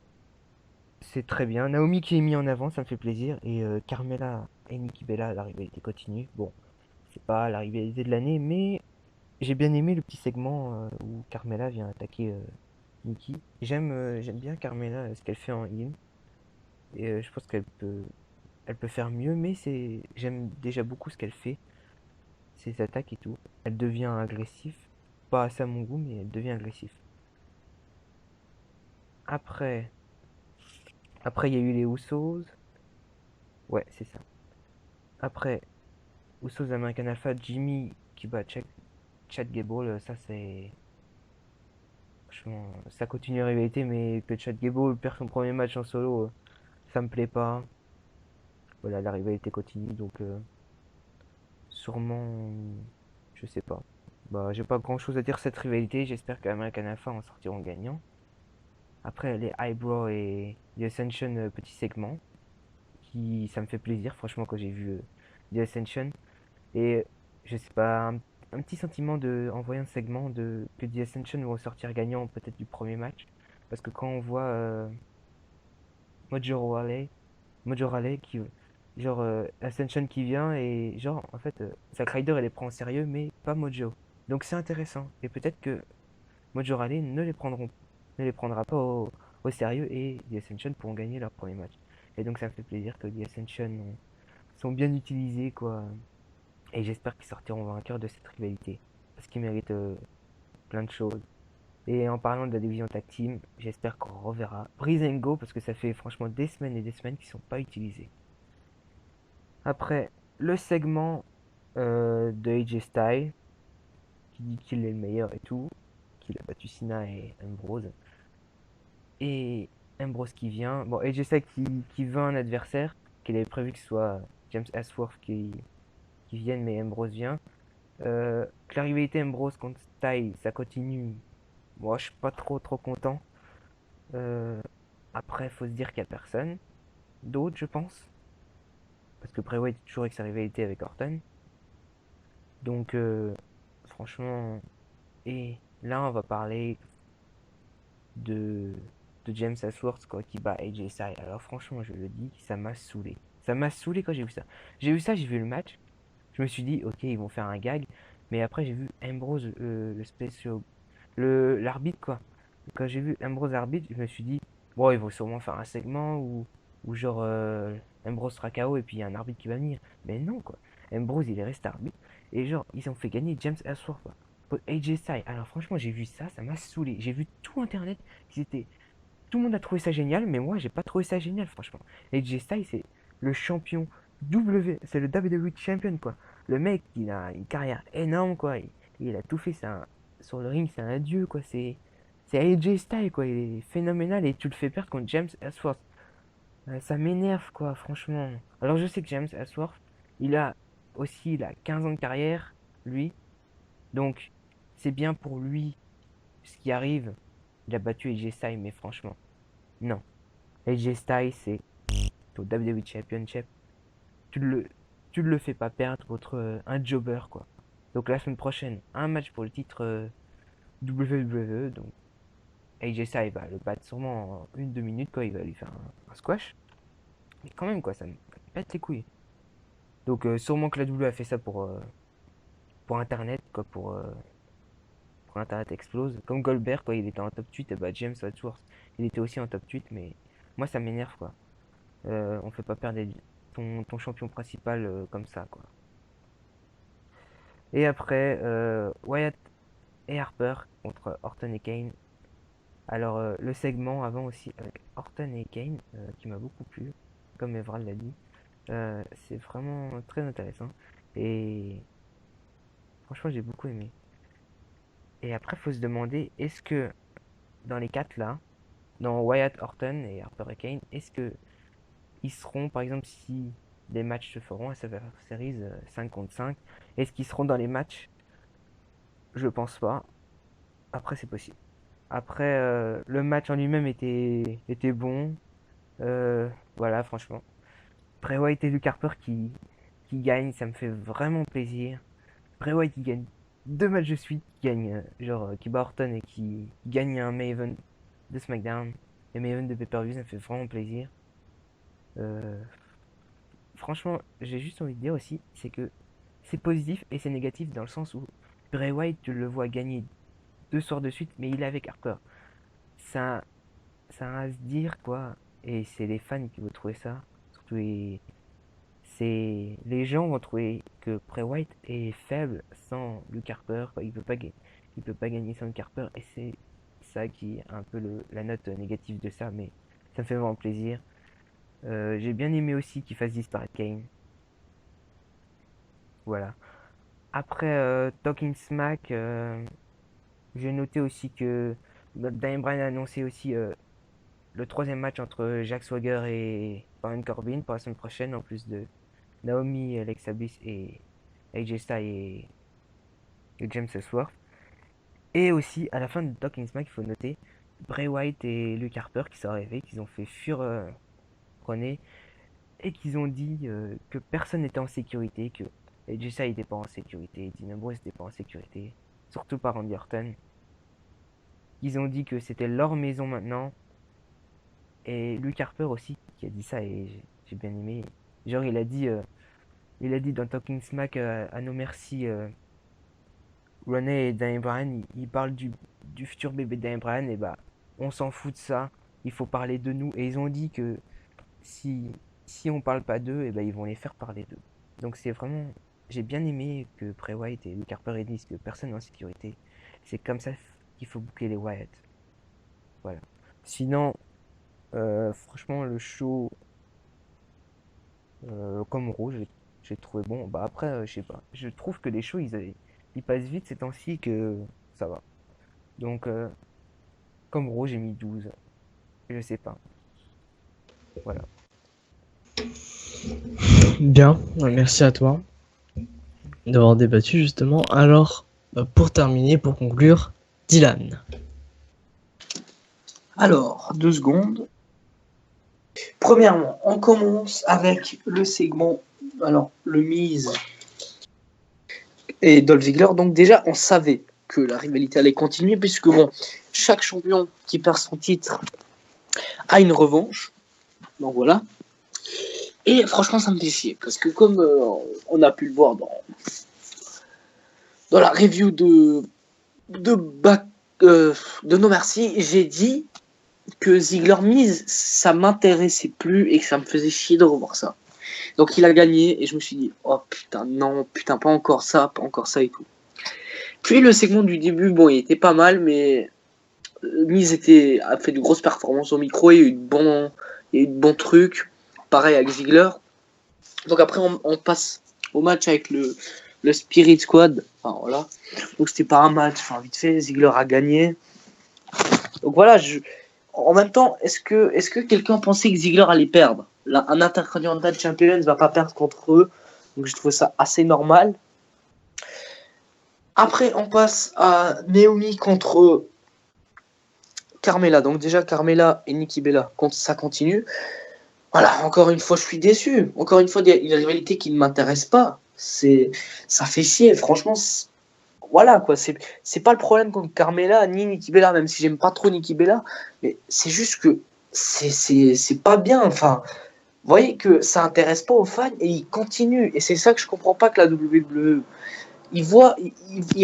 c'est très bien. Naomi qui est mis en avant, ça me fait plaisir. Et Carmella et Nikki Bella, la rivalité continue. Bon, c'est pas la rivalité de l'année, mais j'ai bien aimé le petit segment où Carmella vient attaquer Nikki. J'aime bien Carmella, ce qu'elle fait en heal. Et je pense elle peut faire mieux, mais j'aime déjà beaucoup ce qu'elle fait, ses attaques et tout. Elle devient agressive. Pas assez à mon goût, mais elle devient agressive. Après, après il y a eu les Usos. Ouais, c'est ça. Après, Usos American Alpha, Jimmy qui bat Chad Gable, ça c'est. Franchement, ça continue la rivalité, mais que Chad Gable perd son premier match en solo, ça me plaît pas. Voilà, la rivalité continue, donc sûrement, je sais pas. Bah, j'ai pas grand chose à dire sur cette rivalité, j'espère qu'American Alpha en sortiront gagnants. Après, les Eyebrow et The Ascension, petit segment, ça me fait plaisir, franchement, quand j'ai vu The Ascension. Et je sais pas, un petit sentiment en voyant ce segment que The Ascension vont sortir gagnant peut-être du premier match. Parce que quand on voit Mojo Rawley, Mojo Rawley qui, genre, Ascension qui vient et genre, en fait, Zack Ryder elle les prend au sérieux, mais pas Mojo. Donc c'est intéressant. Et peut-être que Mojo Rawley ne les prendra pas au sérieux et The Ascension pourront gagner leur premier match. Et donc ça me fait plaisir que The Ascension sont bien utilisés, quoi. Et j'espère qu'ils sortiront vainqueurs de cette rivalité. Parce qu'ils méritent plein de choses. Et en parlant de la division tag team, j'espère qu'on reverra Breeze and Go parce que ça fait franchement des semaines et des semaines qu'ils sont pas utilisés. Après, le segment de AJ Styles qui dit qu'il est le meilleur et tout, qu'il a battu Cena et Ambrose. Et Ambrose qui vient. Bon, AJ Styles qui veut un adversaire, qu'il avait prévu que ce soit James Ellsworth qui vienne, mais Ambrose vient. Que la rivalité Ambrose contre Styles, ça continue. Moi, je suis pas trop content. Euh, Après, faut se dire qu'il y a personne d'autre, je pense. Parce que Bray Wyatt est toujours avec sa rivalité avec Orton. Donc, franchement. Et là, on va parler de de James Ellsworth quoi, qui bat AJ Styles. Alors franchement, je le dis, ça m'a saoulé. Ça m'a saoulé quand j'ai vu ça. J'ai vu le match. Je me suis dit, ok, ils vont faire un gag. Mais après, j'ai vu Ambrose, l'arbitre, quoi. Quand j'ai vu Ambrose arbitre, je me suis dit, bon, ils vont sûrement faire un segment où genre, Ambrose sera KO et puis il y a un arbitre qui va venir. Mais non, quoi. Ambrose, il est resté arbitre. Et genre, ils ont fait gagner James Ellsworth, quoi. Pour AJ Styles. Alors franchement, j'ai vu ça, ça m'a saoulé. J'ai vu tout Internet, tout le monde a trouvé ça génial, mais moi, j'ai pas trouvé ça génial, franchement. AJ Styles, c'est le champion c'est le WWE Champion, quoi. Le mec, il a une carrière énorme, quoi. Il a tout fait, sur le ring, c'est un dieu, quoi. C'est AJ Styles, quoi. Il est phénoménal et tu le fais perdre contre James Ellsworth. Ça m'énerve, quoi, franchement. Alors, je sais que James Ellsworth, il a 15 ans de carrière, lui. Donc, c'est bien pour lui ce qui arrive. Il a battu AJ Styles, mais franchement, non. AJ Styles, c'est au WWE Championship. Tu le, tu le fais pas perdre contre un jobber, quoi. Donc la semaine prochaine, un match pour le titre WWE. Donc AJ Styles va le battre sûrement en 1-2 minutes, quoi. Il va lui faire un squash. Mais quand même, quoi, ça me pète les couilles. Donc sûrement que la WWE a fait ça pour Internet, quoi, pour Internet explose. Comme Goldberg, quoi, il était en top 8, et bah James Ellsworth, il était aussi en top 8, mais moi ça m'énerve, quoi. On fait pas perdre ton champion principal comme ça, quoi. Et après, Wyatt et Harper contre Orton et Kane. Alors, le segment avant aussi avec Orton et Kane, qui m'a beaucoup plu, comme Evral l'a dit, c'est vraiment très intéressant. Et franchement, j'ai beaucoup aimé. Et après, faut se demander, est-ce que dans les quatre là, dans Wyatt, Orton et Harper et Kane, est-ce que ils seront, par exemple, si des matchs se feront à Survivor Series 5 contre 5, est-ce qu'ils seront dans les matchs? Je pense pas. Après, c'est possible. Après, le match en lui-même était bon. Voilà, franchement. Bray Wyatt et Luke Harper qui gagnent, ça me fait vraiment plaisir. Bray Wyatt qui gagne 2 matchs de suite, qui bat Orton et qui gagne un main event de SmackDown. Et main event de pay-per-view, ça me fait vraiment plaisir. Euh, Franchement, j'ai juste envie de dire aussi, c'est que c'est positif et c'est négatif dans le sens où Bray Wyatt, tu le vois gagner 2 soirs de suite, mais il est avec Harper. Ça, ça a à se dire quoi, et c'est les fans qui vont trouver ça, surtout les gens vont trouver que Bray Wyatt est faible sans Luke Harper, quoi. Il peut pas gagner sans Luke Harper, et c'est ça qui est un peu la note négative de ça, mais ça me fait vraiment plaisir. J'ai bien aimé aussi qu'il fasse disparaître Kane. Voilà. Après Talking Smack, j'ai noté aussi que Daniel Bryan a annoncé aussi le troisième match entre Jack Swagger et Baron Corbin pour la semaine prochaine, en plus de Naomi, Alexa Bliss et AJ Styles et James Ellsworth. Et aussi, à la fin de Talking Smack, il faut noter Bray Wyatt et Luke Harper qui sont arrivés, qu'ils ont fait fuir René et qu'ils ont dit que personne n'était en sécurité, que AJ Styles n'était pas en sécurité, Dean Ambrose n'était pas en sécurité, surtout par Randy Orton. Ils ont dit que c'était leur maison maintenant. Et Luke Harper aussi qui a dit ça et j'ai bien aimé. Genre il a dit dans Talking Smack à nos merci René et Daniel Bryan, il parle du futur bébé de Daniel Bryan et bah on s'en fout de ça. Il faut parler de nous et ils ont dit que si on parle pas d'eux et bah ils vont les faire parler d'eux. Donc c'est vraiment j'ai bien aimé que Bray Wyatt et Luke Harper aient dit que personne n'est en sécurité. C'est comme ça qu'il faut boucler les Wyatt. Voilà. Sinon franchement, le show, comme Raw, j'ai trouvé bon. Bah après, je sais pas. Je trouve que les shows, ils passent vite ces temps-ci que ça va. Donc, comme Raw, j'ai mis 12. Je sais pas. Voilà. Bien, merci à toi d'avoir débattu justement. Alors, pour terminer, pour conclure, Dylan. Alors, 2 secondes. Premièrement, on commence avec le segment, alors le Miz et Dolph Ziggler. Donc déjà, on savait que la rivalité allait continuer puisque bon, chaque champion qui perd son titre a une revanche. Donc voilà. Et franchement, ça me fait chier. Parce que comme on a pu le voir dans la review de No Mercy, j'ai dit que Ziggler mise, ça m'intéressait plus et que ça me faisait chier de revoir ça. Donc il a gagné et je me suis dit, oh putain, non, putain, pas encore ça et tout. Puis le segment du début, bon, il était pas mal, mais Miz a fait de grosses performances au micro, il y a eu de bons trucs. Pareil avec Ziggler. Donc après, on passe au match avec le Spirit Squad. Enfin voilà. Donc c'était pas un match, enfin vite fait, Ziggler a gagné. Donc voilà, en même temps, est-ce que quelqu'un pensait que Ziggler allait perdre? Un Intercontinental Champion ne va pas perdre contre eux. Donc je trouve ça assez normal. Après, on passe à Naomi contre Carmella. Donc déjà, Carmella et Nikki Bella, ça continue. Voilà, encore une fois, je suis déçu. Encore une fois, il y a une rivalité qui ne m'intéresse pas. Ça fait chier, franchement. Voilà, quoi. C'est pas le problème contre Carmella ni Nikki Bella, même si j'aime pas trop Nikki Bella. Mais c'est juste que c'est pas bien. Enfin, vous voyez que ça intéresse pas aux fans et ils continuent. Et c'est ça que je comprends pas que la WWE. Il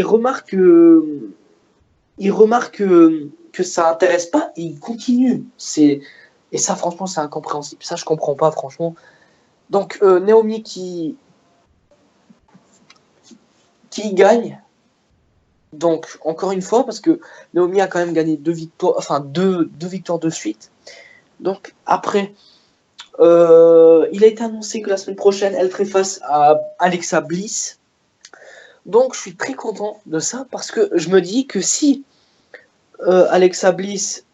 remarque que ça intéresse pas et il continue. Et ça, franchement, c'est incompréhensible. Ça, je comprends pas, franchement. Donc, Naomi qui gagne. Donc, encore une fois, parce que Naomi a quand même gagné deux victoires de suite. Donc, après, il a été annoncé que la semaine prochaine, elle ferait face à Alexa Bliss. Donc, je suis très content de ça parce que je me dis que si Alexa Bliss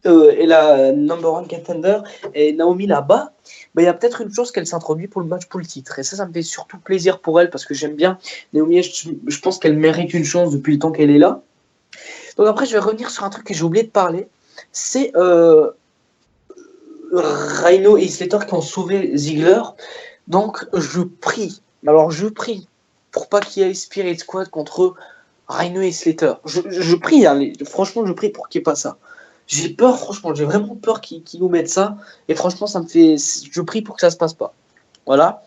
est la number one contender et Naomi là-bas, il y a peut-être une chose qu'elle s'introduit pour le match pour le titre. Et ça me fait surtout plaisir pour elle parce que j'aime bien Naomi. Je pense qu'elle mérite une chance depuis le temps qu'elle est là. Donc après, je vais revenir sur un truc que j'ai oublié de parler. C'est Rhino et Slater qui ont sauvé Ziggler. Donc je prie pour pas qu'il y ait Spirit Squad contre Rhino et Slater. Je prie, hein, franchement, je prie pour qu'il n'y ait pas ça. J'ai peur, franchement, j'ai vraiment peur qu'ils nous mettent ça. Et franchement, je prie pour que ça se passe pas. Voilà.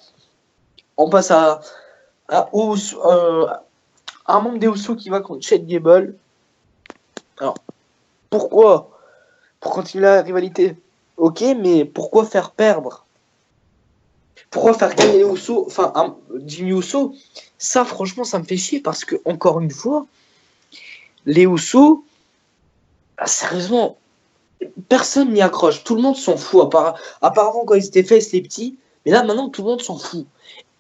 On passe à un membre des Usos qui va contre Chad Gable. Alors, pourquoi? Pour continuer la rivalité. Ok, mais pourquoi faire perdre? Pourquoi faire gagner les Usos? Enfin, Jimmy Uso? Ça, franchement, ça me fait chier parce que, encore une fois, les Usos, sérieusement, personne n'y accroche. Tout le monde s'en fout. Apparemment, quand ils étaient faits, les petits. Mais là, maintenant, tout le monde s'en fout.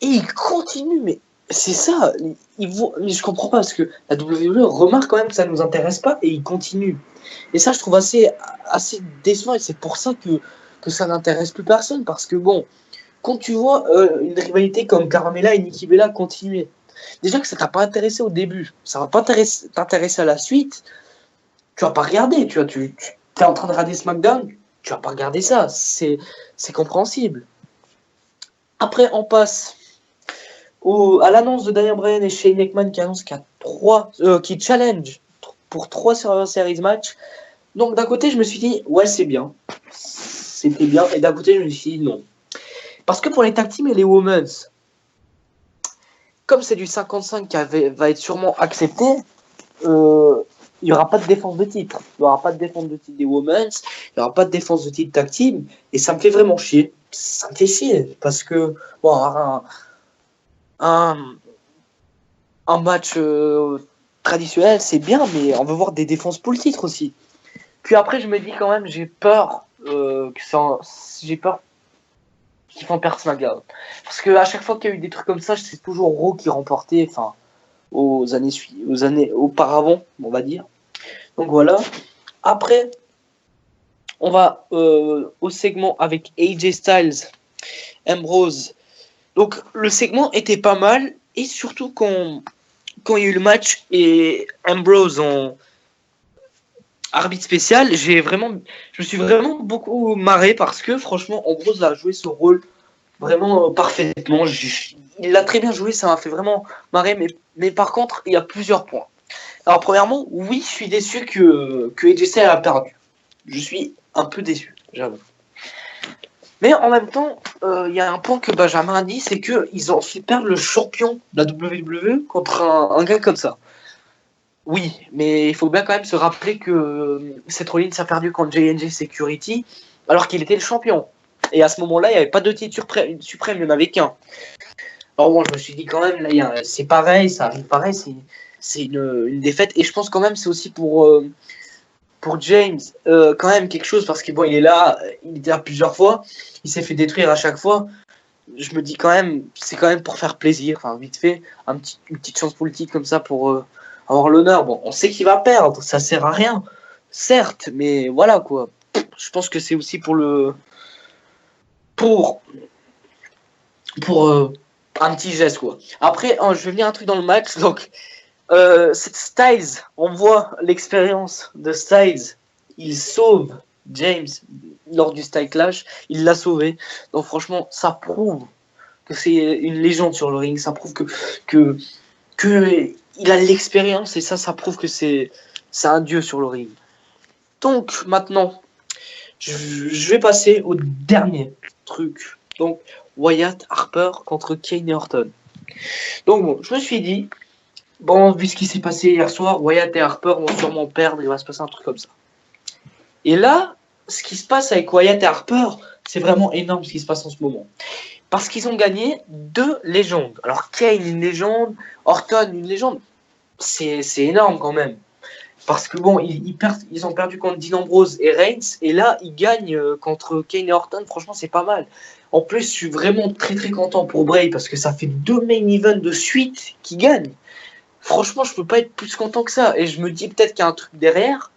Et ils continuent. Mais c'est ça. Mais je comprends pas parce que la WWE remarque quand même que ça ne nous intéresse pas et ils continuent. Et ça, je trouve assez décevant. Et c'est pour ça que ça n'intéresse plus personne. Parce que bon, quand tu vois une rivalité comme Carmella et Nikki Bella continuer, déjà que ça t'a pas intéressé au début, ça va pas t'intéresser à la suite. Tu vas pas regarder, tu es en train de regarder SmackDown, tu vas pas regarder ça, c'est compréhensible. Après, on passe à l'annonce de Daniel Bryan et Shane McMahon qui annonce qu'il y a qui challenge pour 3 Survivor Series match. Donc d'un côté, je me suis dit, ouais, c'est bien, c'était bien, et d'un côté, je me suis dit non. Parce que pour les tag teams et les women's, comme c'est du 55 qui va être sûrement accepté, il n'y aura pas de défense de titre. Il n'y aura pas de défense de titre des women's. Il n'y aura pas de défense de titre tag team. Et ça me fait vraiment chier. Ça me fait chier. Parce que, bon, un match traditionnel, c'est bien, mais on veut voir des défenses pour le titre aussi. Puis après, je me dis quand même, j'ai peur qu'ils font perdre SmackDown. Parce qu'à chaque fois qu'il y a eu des trucs comme ça, c'est toujours Raw qui remportait. Enfin, aux années auparavant, on va dire. Donc voilà. Après, on va au segment avec AJ Styles, Ambrose. Donc le segment était pas mal et surtout quand il y a eu le match et Ambrose en arbitre spécial, je me suis vraiment beaucoup marré parce que franchement Ambrose a joué ce rôle vraiment parfaitement. Il l'a très bien joué, ça m'a fait vraiment marrer, mais par contre, il y a plusieurs points. Alors, premièrement, oui, je suis déçu que AJ Styles a perdu. Je suis un peu déçu, j'avoue. Mais en même temps, il y a un point que Benjamin a dit, c'est qu'ils ont fait perdre le champion de la WWE contre un gars comme ça. Oui, mais il faut bien quand même se rappeler que Seth Rollins a perdu contre J&J Security alors qu'il était le champion. Et à ce moment-là, il n'y avait pas de titre suprême, il n'y en avait qu'un. Alors bon, je me suis dit quand même, là, c'est pareil, ça arrive pareil, c'est une défaite. Et je pense quand même c'est aussi pour James, quand même quelque chose, parce que bon, il était là plusieurs fois, il s'est fait détruire à chaque fois. Je me dis quand même, c'est quand même pour faire plaisir, enfin vite fait, une petite chance politique comme ça pour avoir l'honneur. Bon, on sait qu'il va perdre, ça sert à rien, certes, mais voilà quoi. Je pense que c'est aussi pour un petit geste quoi. Après, je vais venir un truc dans le match, donc Styles, on voit l'expérience de Styles, il sauve James lors du Style Clash, il l'a sauvé. Donc franchement, ça prouve que c'est une légende sur le ring, ça prouve que il a l'expérience et ça prouve que c'est un dieu sur le ring. Donc maintenant, je vais passer au dernier truc. Donc Wyatt Harper contre Kane et Orton. Donc bon, je me suis dit, bon, vu ce qui s'est passé hier soir, Wyatt et Harper vont sûrement perdre, il va se passer un truc comme ça. Et là, ce qui se passe avec Wyatt et Harper, c'est vraiment énorme ce qui se passe en ce moment. Parce qu'ils ont gagné 2 légendes. Alors Kane, une légende, Orton, une légende. C'est énorme quand même. Parce que bon, ils ont perdu contre Dean Ambrose et Reigns, et là, ils gagnent contre Kane et Orton. Franchement, c'est pas mal. En plus, je suis vraiment très très content pour Bray, parce que ça fait 2 main events de suite qui gagnent. Franchement, je peux pas être plus content que ça. Et je me dis peut-être qu'il y a un truc derrière,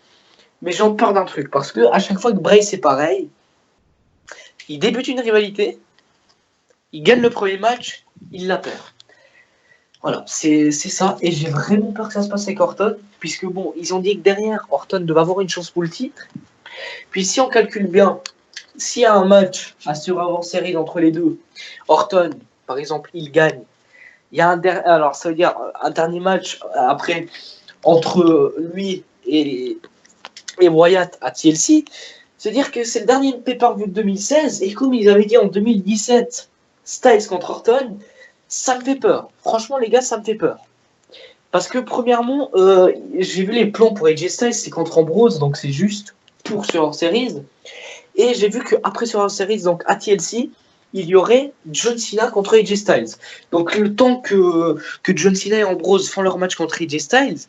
mais j'en peur d'un truc. Parce que à chaque fois que Bray, c'est pareil, il débute une rivalité, il gagne le premier match, il la perd. Voilà, c'est ça. Et j'ai vraiment peur que ça se passe avec Orton, puisque bon, ils ont dit que derrière, Orton devait avoir une chance pour le titre. Puis si on calcule bien, s'il y a un match à sur-avant-série entre les deux, Orton, par exemple, il gagne. Il y a alors ça veut dire un dernier match après entre lui et Wyatt à TLC, c'est-à-dire que c'est le dernier pay-per-view de 2016, et comme ils avaient dit en 2017, Styles contre Orton, ça me fait peur. Franchement, les gars, ça me fait peur. Parce que, premièrement, j'ai vu les plans pour AJ Styles, c'est contre Ambrose, donc c'est juste pour Survivor Series. Et j'ai vu qu'après Survivor Series, donc à TLC, il y aurait John Cena contre AJ Styles. Donc, le temps que John Cena et Ambrose font leur match contre AJ Styles,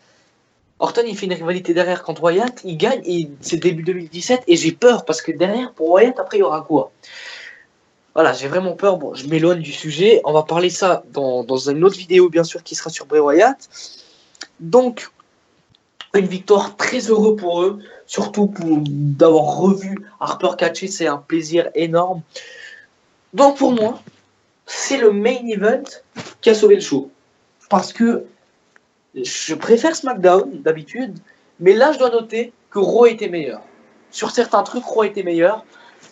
Orton, il fait une rivalité derrière contre Wyatt, il gagne, et c'est début 2017, et j'ai peur, parce que derrière, pour Wyatt, après, il y aura quoi? Voilà, j'ai vraiment peur. Bon, je m'éloigne du sujet. On va parler ça dans une autre vidéo, bien sûr, qui sera sur Bray Wyatt. Donc, une victoire très heureux pour eux, surtout d'avoir revu Harper catcher, c'est un plaisir énorme. Donc, pour moi, c'est le main event qui a sauvé le show. Parce que je préfère SmackDown d'habitude, mais là, je dois noter que Raw était meilleur. Sur certains trucs, Raw était meilleur.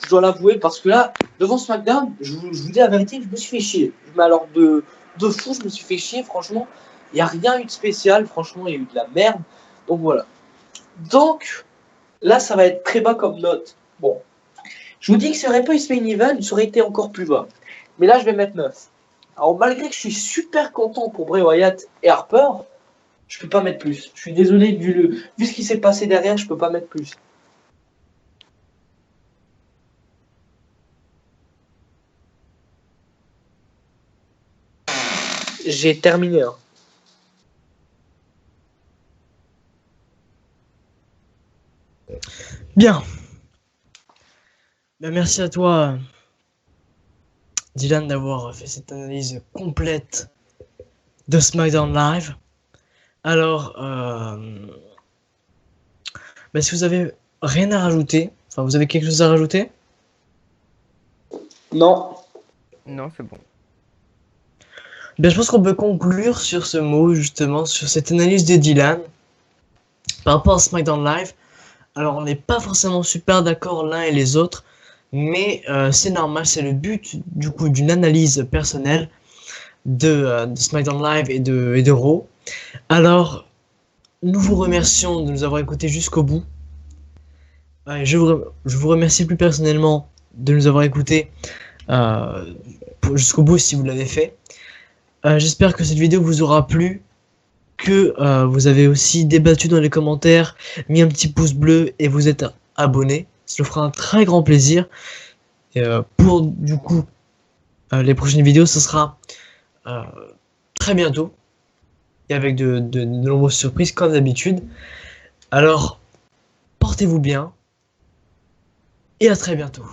Je dois l'avouer, parce que là, devant SmackDown, je vous dis la vérité, je me suis fait chier. Mais alors, de fou, je me suis fait chier, franchement. Il n'y a rien eu de spécial, franchement, il y a eu de la merde. Donc voilà. Donc, là, ça va être très bas comme note. Bon. Je vous dis que si n'y aurait pas eu ce main event, ça aurait été encore plus bas. Mais là, je vais mettre 9. Alors, malgré que je suis super content pour Bray Wyatt et Harper, je peux pas mettre plus. Je suis désolé, vu ce qui s'est passé derrière, je peux pas mettre plus. J'ai terminé. Hein. Bien. Ben, merci à toi, Dylan, d'avoir fait cette analyse complète de SmackDown Live. Alors, ben, si vous avez rien à rajouter, enfin vous avez quelque chose à rajouter? Non. Non, c'est bon. Ben, je pense qu'on peut conclure sur ce mot, justement, sur cette analyse de Dylan par rapport à SmackDown Live. Alors, on n'est pas forcément super d'accord l'un et les autres, mais c'est normal, c'est le but du coup d'une analyse personnelle de SmackDown Live et de Raw. Alors, nous vous remercions de nous avoir écoutés jusqu'au bout. Je vous remercie plus personnellement de nous avoir écoutés jusqu'au bout si vous l'avez fait. J'espère que cette vidéo vous aura plu, que vous avez aussi débattu dans les commentaires, mis un petit pouce bleu et vous êtes abonné. Ça nous fera un très grand plaisir. Et, pour du coup les prochaines vidéos, ce sera très bientôt et avec de nombreuses surprises comme d'habitude. Alors, portez-vous bien et à très bientôt.